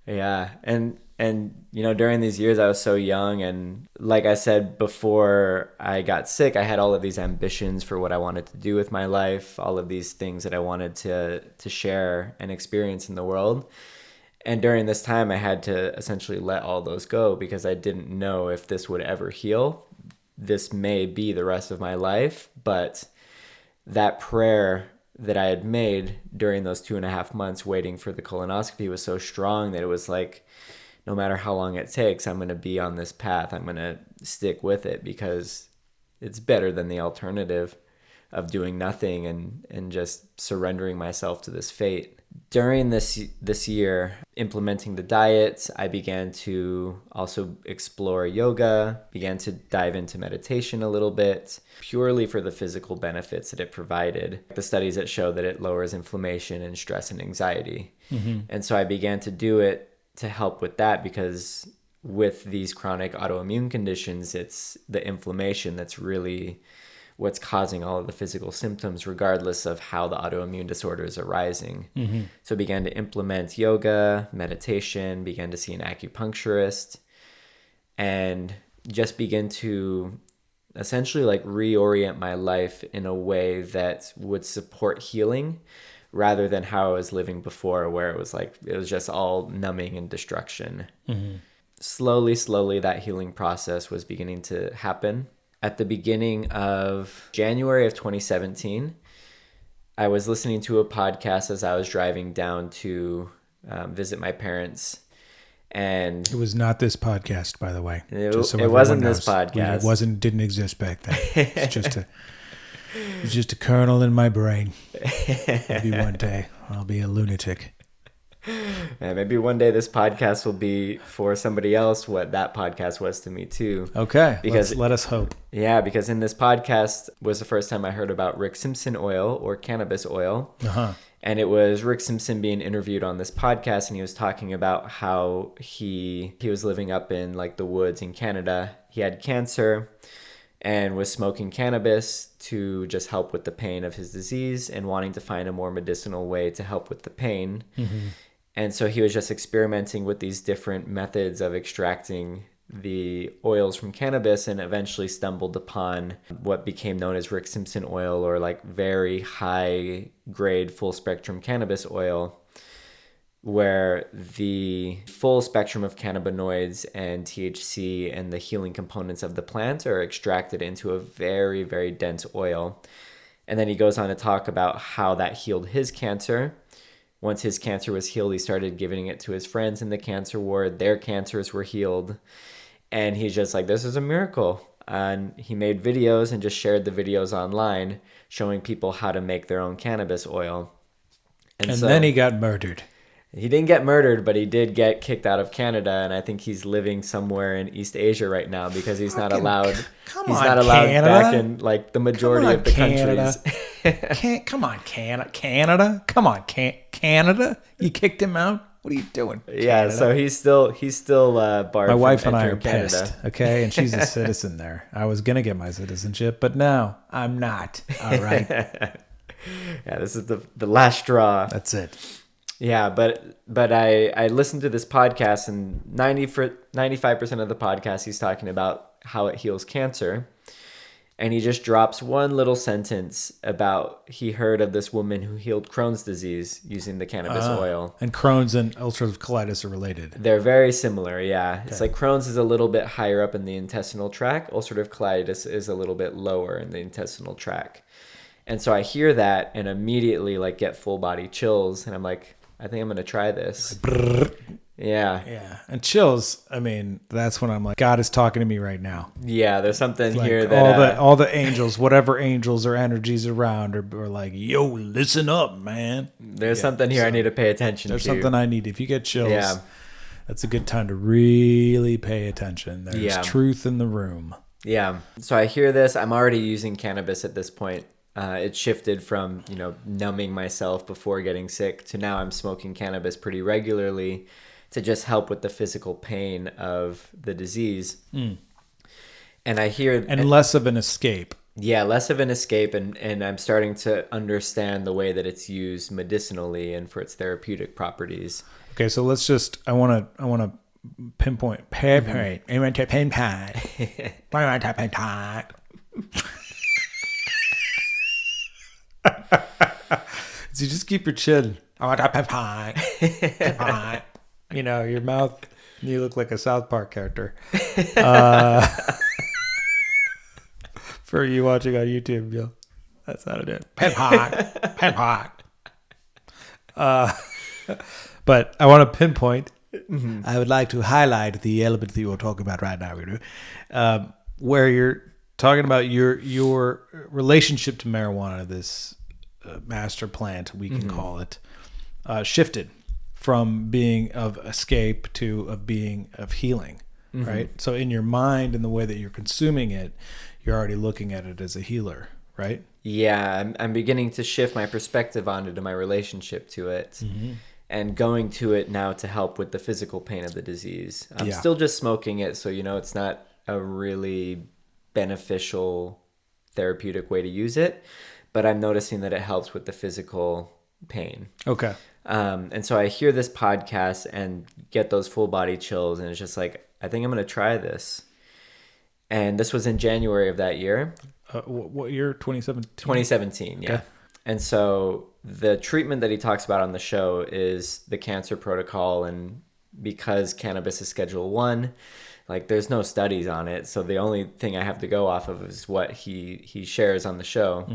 Yeah. And during these years I was so young, and like I said before I got sick, I had all of these ambitions for what I wanted to do with my life, all of these things that I wanted to share and experience in the world. And during this time I had to essentially let all those go because I didn't know if this would ever heal. This may be the rest of my life, but that prayer that I had made during those 2.5 months waiting for the colonoscopy was so strong that it was like, no matter how long it takes, I'm going to be on this path. I'm going to stick with it because it's better than the alternative of doing nothing and just surrendering myself to this fate. During this year, implementing the diet, I began to also explore yoga, began to dive into meditation a little bit, purely for the physical benefits that it provided. The studies that show that it lowers inflammation and stress and anxiety. And so I began to do it to help with that because with these chronic autoimmune conditions, it's the inflammation that's really what's causing all of the physical symptoms, regardless of how the autoimmune disorder is arising. So I began to implement yoga, meditation, began to see an acupuncturist, and just begin to essentially like reorient my life in a way that would support healing rather than how I was living before, where it was just all numbing and destruction. Slowly, that healing process was beginning to happen. at the beginning of January of 2017. I was listening to a podcast as I was driving down to visit my parents. And it was not this podcast, by the way. It wasn't this podcast. It didn't exist back then. It's just a kernel in my brain. Maybe one day I'll be a lunatic. And maybe one day this podcast will be for somebody else what that podcast was to me too. Okay, because let us hope. Yeah, because in this podcast was the first time I heard about Rick Simpson Oil or Cannabis oil. Uh-huh. And it was Rick Simpson being interviewed on this podcast, and he was talking about how he was living up in like the woods in Canada. He had cancer and was smoking cannabis to just help with the pain of his disease and wanting to find a more medicinal way to help with the pain. Mm-hmm. And so he was just experimenting with these different methods of extracting the oils from cannabis, and eventually stumbled upon what became known as Rick Simpson oil, or like very high grade full spectrum cannabis oil, where the full spectrum of cannabinoids and THC and the healing components of the plant are extracted into a very, very dense oil. And then he goes on to talk about how that healed his cancer. Once his cancer was healed, he started giving it to his friends in the cancer ward. Their cancers were healed. And he's just like, this is a miracle. And he made videos and just shared the videos online, showing people how to make their own cannabis oil. And so, then he got murdered. He didn't get murdered, but he did get kicked out of Canada. And I think he's living somewhere in East Asia right now because he's not allowed. He's not allowed back in like the majority of the countries. Come on, Canada. Come on, Canada. You kicked him out. What are you doing? Yeah, so he's still barred. My wife and I are Canada. pissed, okay? And she's a citizen there. I was gonna get my citizenship, but now I'm not. All right. Yeah, this is the last straw. That's it. Yeah, but I listened to this podcast, and 95% of the podcast he's talking about how it heals cancer. And he just drops one little sentence about he heard of this woman who healed Crohn's disease using the cannabis oil. And Crohn's and ulcerative colitis are related. They're very similar, yeah. Okay. It's like Crohn's is a little bit higher up in the intestinal tract. Ulcerative colitis is a little bit lower in the intestinal tract. And so I hear that and immediately like get full body chills. And I'm like, I think I'm going to try this. Yeah. Yeah. And chills, I mean, that's when I'm like, God is talking to me right now. Yeah, there's something like here that... All the angels, whatever angels or energies around are like, yo, listen up, man. There's something here I need to pay attention to. There's something I need. If you get chills, that's a good time to really pay attention. There's truth in the room. Yeah. So I hear this. I'm already using cannabis at this point. It shifted from, numbing myself before getting sick to now I'm smoking cannabis pretty regularly to just help with the physical pain of the disease. Mm. And I hear... And less of an escape. Yeah, less of an escape. And I'm starting to understand the way that it's used medicinally and for its therapeutic properties. Okay, so let's just... I want to pinpoint. I want to pinpoint. So you just keep your chin. I want to pinpoint. Your mouth, you look like a South Park character. For you watching on YouTube, Bill, that's how to do it. Pinpoint. But I want to pinpoint. Mm-hmm. I would like to highlight the element that you're talking about right now, where you're talking about your relationship to marijuana, this master plant, we can call it, shifted from being of escape to of being of healing, right? So in your mind and the way that you're consuming it, you're already looking at it as a healer, right? Yeah, I'm beginning to shift my perspective on it and my relationship to it, and going to it now to help with the physical pain of the disease. I'm still just smoking it, so it's not a really beneficial therapeutic way to use it, but I'm noticing that it helps with the physical pain. Okay. And so I hear this podcast and get those full body chills, and it's just like, I think I'm going to try this. And this was in January of that year. What year? 2017? 2017, yeah. Okay. And so the treatment that he talks about on the show is the cancer protocol and because cannabis is Schedule 1, like there's no studies on it. So the only thing I have to go off of is what he shares on the show,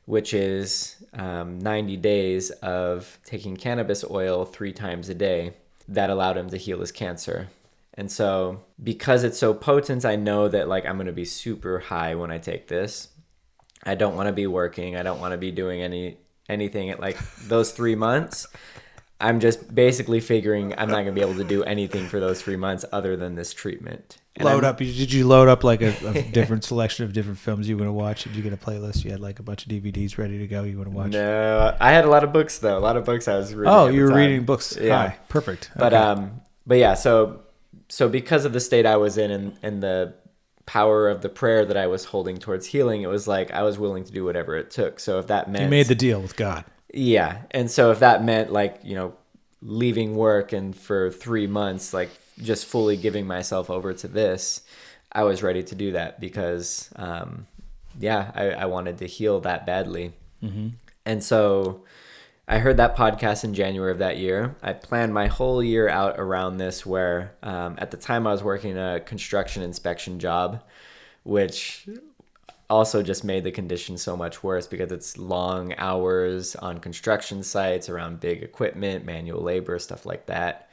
which is 90 days of taking cannabis oil 3 times a day that allowed him to heal his cancer. And so because it's so potent, I know that like I'm going to be super high when I take this. I don't want to be working. I don't want to be doing anything at like those 3 months. I'm just basically figuring I'm not going to be able to do anything for those 3 months other than this treatment. And Did you load up like a different selection of different films you want to watch? Did you get a playlist? You had like a bunch of DVDs ready to go you want to watch? No, I had a lot of books though. A lot of books I was reading. Oh, you were reading books. Yeah. Hi. Perfect. But Okay. but yeah, so because of the state I was in and the power of the prayer that I was holding towards healing, it was like I was willing to do whatever it took. So if that meant You made the deal with God. Yeah. And so if that meant like, leaving work and for 3 months, like just fully giving myself over to this, I was ready to do that because, I wanted to heal that badly. Mm-hmm. And so I heard that podcast in January of that year. I planned my whole year out around this where at the time I was working a construction inspection job, which also just made the conditions so much worse because it's long hours on construction sites around big equipment, manual labor, stuff like that.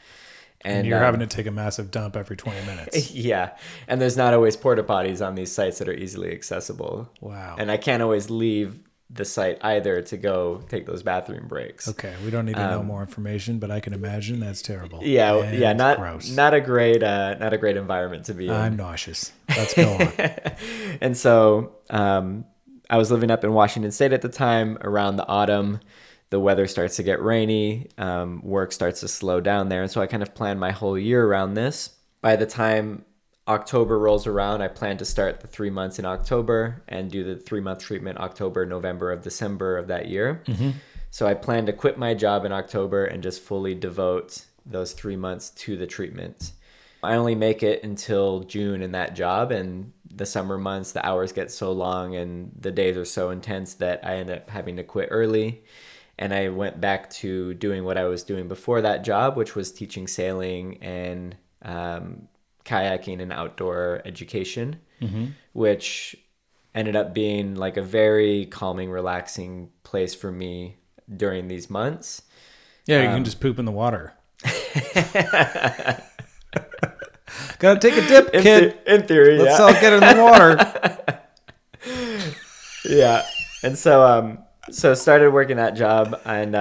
And you're having to take a massive dump every 20 minutes. Yeah. And there's not always porta potties on these sites that are easily accessible. Wow. And I can't always leave the site either to go take those bathroom breaks. Okay, we don't need to know more information, but I can imagine that's terrible. Yeah, gross. not a great environment to be in. I'm nauseous. Let's go on. And so I was living up in Washington State at the time. Around the autumn, the weather starts to get rainy. Work starts to slow down there, and so I kind of planned my whole year around this. By the time October rolls around, I plan to start the 3 months in October and do the 3-month treatment October, November, December of that year. Mm-hmm. So I plan to quit my job in October and just fully devote those 3 months to the treatment. I only make it until June in that job, and the summer months, the hours get so long and the days are so intense that I end up having to quit early. And I went back to doing what I was doing before that job, which was teaching sailing and kayaking and outdoor education, which ended up being like a very calming, relaxing place for me during these months. Yeah, you can just poop in the water. Gotta take a dip, kid. In theory, Let's all get in the water. Yeah. And so started working that job, and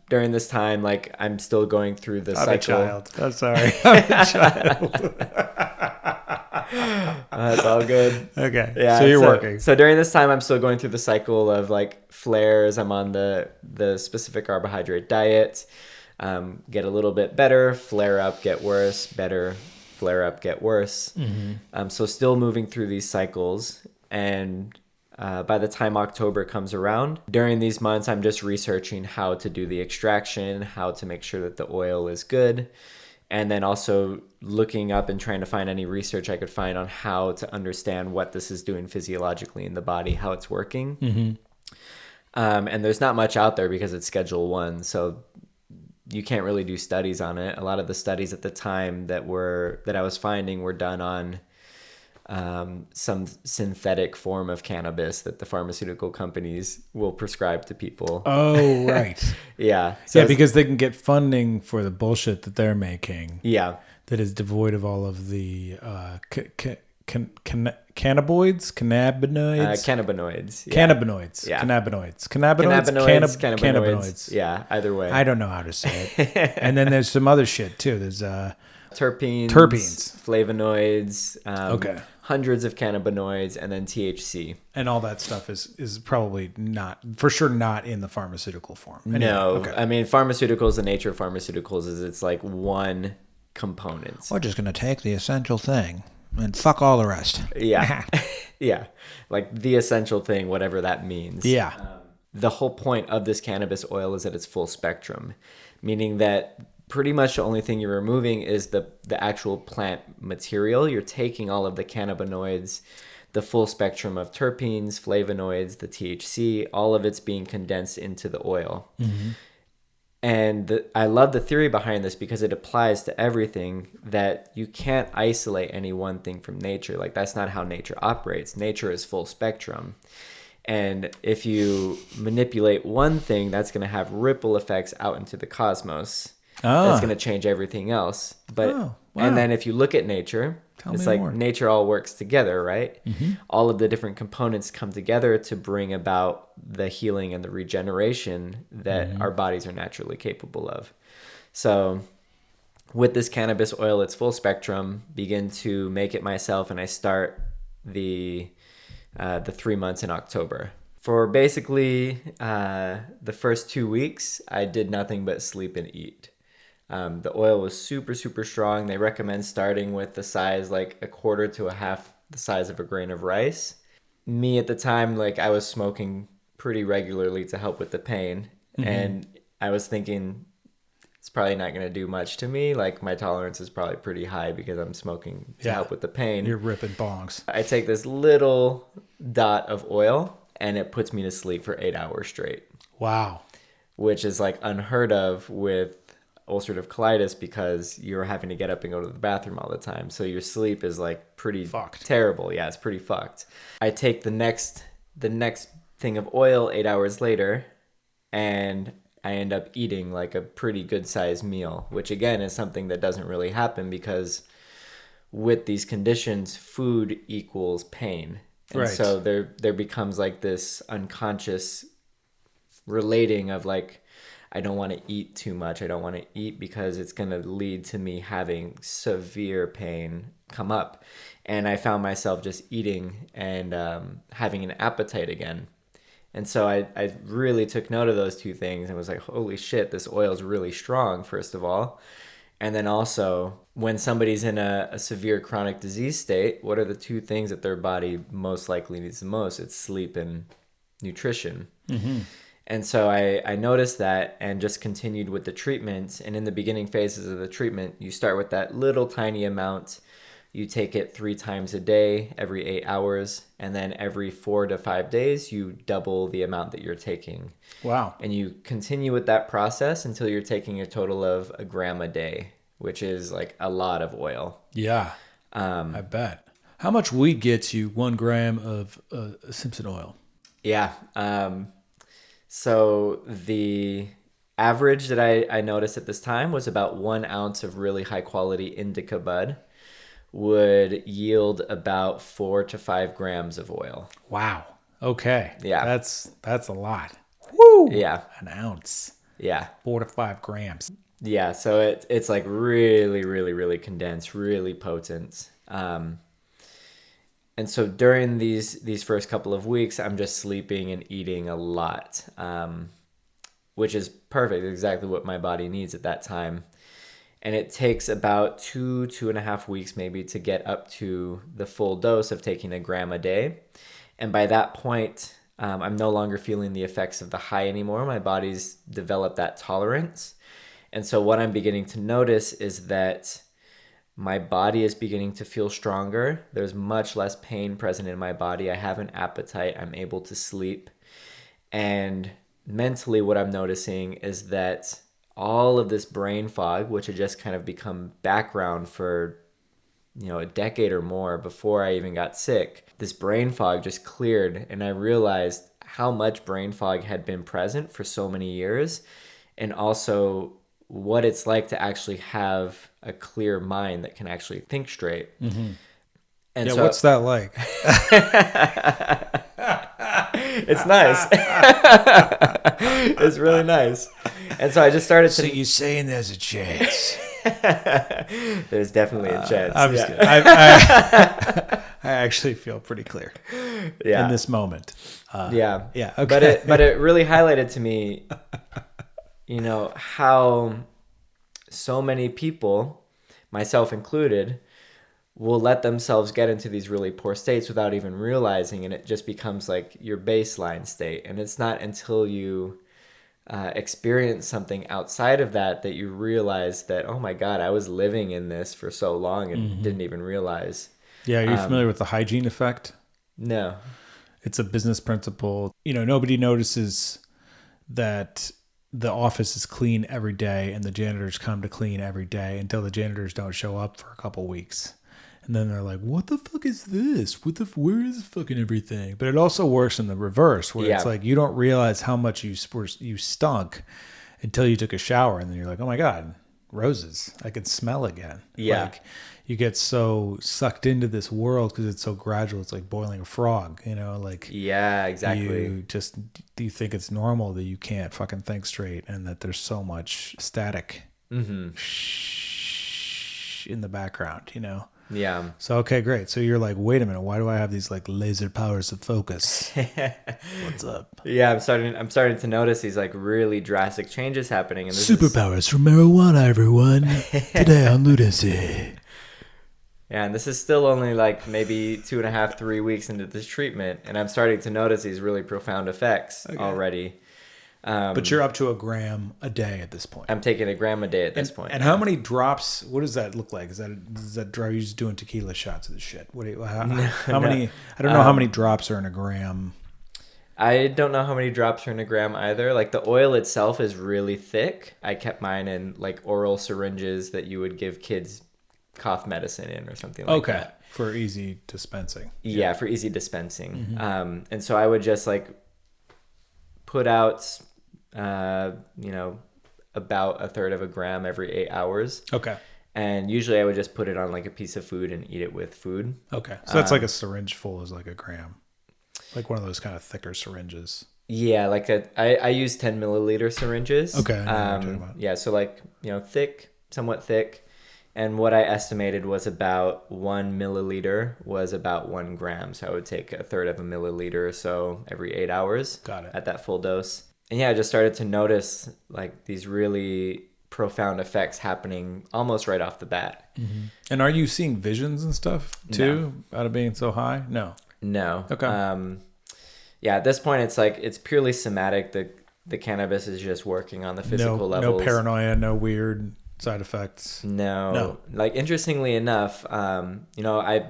during this time, like I'm still going through the cycle. I'm a child. I'm sorry. I'm a child. That's all good. Okay. Yeah. So you're working. So during this time, I'm still going through the cycle of like flares. I'm on the specific carbohydrate diet. Get a little bit better, flare up, get worse, better, flare up, get worse. Mm-hmm. So still moving through these cycles. And by the time October comes around, during these months, I'm just researching how to do the extraction, how to make sure that the oil is good. And then also looking up and trying to find any research I could find on how to understand what this is doing physiologically in the body, how it's working. Mm-hmm. And there's not much out there because it's Schedule 1. So you can't really do studies on it. A lot of the studies at the time that I was finding were done on some synthetic form of cannabis that the pharmaceutical companies will prescribe to people. Oh, right. Yeah. So because they can get funding for the bullshit that they're making. Yeah. That is devoid of all of the cannabinoids. Cannabinoids. Yeah. Cannabinoids. Yeah. Cannabinoids. Yeah, either way. I don't know how to say it. And then there's some other shit too. There's terpenes, flavonoids, okay, hundreds of cannabinoids, and then THC. And all that stuff is probably not, for sure, not in the pharmaceutical form. Anyway, no, okay. I mean, pharmaceuticals, the nature of pharmaceuticals is it's like one component. We're just going to take the essential thing and fuck all the rest. Yeah. Yeah. Like the essential thing, whatever that means. Yeah. The whole point of this cannabis oil is that it's full spectrum, meaning that pretty much the only thing you're removing is the actual plant material. You're taking all of the cannabinoids, the full spectrum of terpenes, flavonoids, the THC, all of it's being condensed into the oil. Mm-hmm. And I love the theory behind this because it applies to everything, that you can't isolate any one thing from nature. Like, that's not how nature operates. Nature is full spectrum. And if you manipulate one thing, that's going to have ripple effects out into the cosmos. That's going to change everything else. But wow. And then if you look at nature, it's like more. Nature all works together, right? Mm-hmm. All of the different components come together to bring about the healing and the regeneration that our bodies are naturally capable of. So with this cannabis oil, it's full spectrum, begin to make it myself, and I start the 3 months in October. For basically the first 2 weeks, I did nothing but sleep and eat. The oil was super, super strong. They recommend starting with the size, like a quarter to a half the size of a grain of rice. Me at the time, like, I was smoking pretty regularly to help with the pain. Mm-hmm. And I was thinking, it's probably not going to do much to me. Like, my tolerance is probably pretty high because I'm smoking to help with the pain. You're ripping bongs. I take this little dot of oil and it puts me to sleep for 8 hours straight. Wow. Which is like unheard of with ulcerative colitis, because you're having to get up and go to the bathroom all the time. So your sleep is like pretty fucked. Terrible. Yeah, it's pretty fucked. I take the next thing of oil 8 hours later, and I end up eating like a pretty good sized meal, which again is something that doesn't really happen because with these conditions, food equals pain. And right. So there becomes like this unconscious relating of like, I don't want to eat too much. I don't want to eat because it's going to lead to me having severe pain come up. And I found myself just eating and having an appetite again. And so I really took note of those two things and was like, holy shit, this oil is really strong, first of all. And then also, when somebody's in a severe chronic disease state, what are the two things that their body most likely needs the most? It's sleep and nutrition. Mm-hmm. And so I noticed that and just continued with the treatment. And in the beginning phases of the treatment, you start with that little tiny amount. You take it 3 times a day, every 8 hours. And then every 4 to 5 days, you double the amount that you're taking. Wow. And you continue with that process until you're taking a total of 1 gram a day, which is like a lot of oil. Yeah, I bet. How much weed gets you 1 gram of Simpson oil? Yeah. So the average that I noticed at this time was about 1 ounce of really high quality indica bud would yield about 4 to 5 grams of oil. Wow. Okay. Yeah. That's a lot. Woo. Yeah. 1 ounce. Yeah. 4 to 5 grams. Yeah. So it's like really, really, really condensed, really potent. And so during these first couple of weeks, I'm just sleeping and eating a lot, which is perfect, exactly what my body needs at that time. And it takes about 2.5 weeks maybe to get up to the full dose of taking 1 gram a day. And by that point, I'm no longer feeling the effects of the high anymore. My body's developed that tolerance. And so what I'm beginning to notice is that my body is beginning to feel stronger. There's much less pain present in my body. I have an appetite. I'm able to sleep. And mentally, what I'm noticing is that all of this brain fog, which had just kind of become background for, a decade or more before I even got sick, this brain fog just cleared. And I realized how much brain fog had been present for so many years. And also what it's like to actually have a clear mind that can actually think straight. Mm-hmm. And yeah, so, what's that like? It's nice. It's really nice. And so I just started to... So you're saying there's a chance? There's definitely a chance. I'm just kidding. I actually feel pretty clear in this moment. Yeah. Okay. But it really highlighted to me, how so many people, myself included, will let themselves get into these really poor states without even realizing, and it just becomes like your baseline state. And it's not until you experience something outside of that you realize that, oh my God, I was living in this for so long and didn't even realize. Yeah, are you familiar with the hygiene effect? No. It's a business principle. Nobody notices that the office is clean every day and the janitors come to clean every day until the janitors don't show up for a couple weeks. And then they're like, what the fuck is this? Where is fucking everything? But it also works in the reverse where it's like you don't realize how much you stunk until you took a shower. And then you're like, oh my God, roses. I can smell again. Yeah. Like you get so sucked into this world because it's so gradual. It's like boiling a frog, like. Yeah, exactly. You think it's normal that you can't fucking think straight and that there's so much static in the background, Yeah. So, okay, great. So you're like, wait a minute, why do I have these like laser powers of focus? What's up? Yeah, I'm starting to notice these like really drastic changes happening. And Superpowers from marijuana, everyone. Today on Lunacy. Yeah, and this is still only like maybe 2.5, 3 weeks into this treatment, and I'm starting to notice these really profound effects already. But you're up to 1 gram a day at this point. I'm taking 1 gram a day at this point. And how many drops? What does that look like? Is that dry? You're just doing tequila shots of this shit? How many? I don't know how many drops are in 1 gram. I don't know how many drops are in 1 gram either. Like the oil itself is really thick. I kept mine in like oral syringes that you would give kids cough medicine in or something like that. Okay, for easy dispensing. Yeah, for easy dispensing. And so I would just like put out about 1/3 of 1 gram every 8 hours. Okay. And usually I would just put it on like a piece of food and eat it with food. Okay. So that's like a syringe full is like 1 gram. Like one of those kind of thicker syringes. Yeah, like I use 10 milliliter syringes. Okay. Yeah, so like, thick, somewhat thick. And what I estimated was about 1 milliliter was about 1 gram. So I would take 1/3 of a milliliter or so every 8 hours. Got it. At that full dose. And yeah, I just started to notice like these really profound effects happening almost right off the bat. Mm-hmm. And are you seeing visions and stuff too out of being so high? No. Okay. Yeah, at this point it's like it's purely somatic. The cannabis is just working on the physical levels. No paranoia, no weird side effects. No. Like interestingly enough, I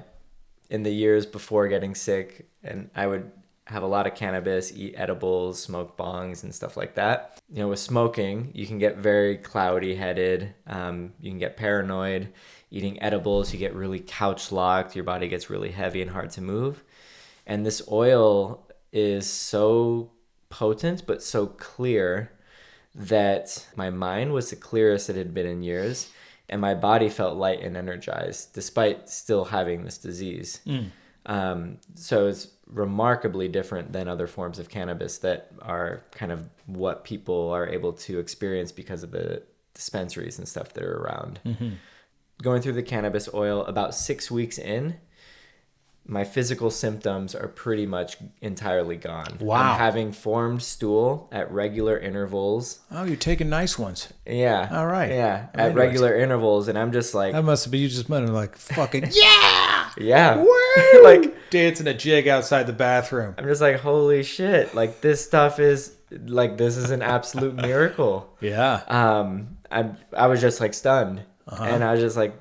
in the years before getting sick, and I would have a lot of cannabis, eat edibles, smoke bongs and stuff like that. With smoking, you can get very cloudy headed. You can get paranoid. Eating edibles, you get really couch locked. Your body gets really heavy and hard to move. And this oil is so potent, but so clear that my mind was the clearest it had been in years. And my body felt light and energized despite still having this disease. So it's remarkably different than other forms of cannabis that are kind of what people are able to experience because of the dispensaries and stuff that are around. Going through the cannabis oil, about 6 weeks in, my physical symptoms are pretty much entirely gone. Wow. I'm having formed stool at regular intervals. Oh, you're taking nice ones. Yeah. All right. Yeah. At regular intervals. And I'm just like... That must be you just went like, fucking, yeah! Yeah. Woo! Like dancing a jig outside the bathroom. I'm just like, holy shit. Like this stuff is... Like this is an absolute miracle. Yeah. I was just like stunned. And I was just like...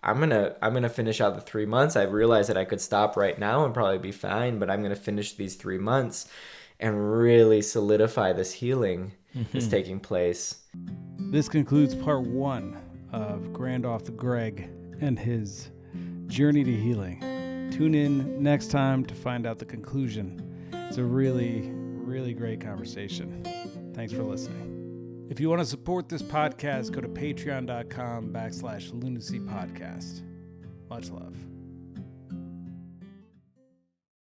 I'm gonna finish out the 3 months. I realized that I could stop right now and probably be fine, but I'm gonna finish these 3 months and really solidify this healing that's taking place. This concludes part 1 of Grandalf the Greg and his journey to healing. Tune in next time to find out the conclusion. It's a really, really great conversation. Thanks for listening. If you want to support this podcast, go to patreon.com/lunacypodcast. Much love.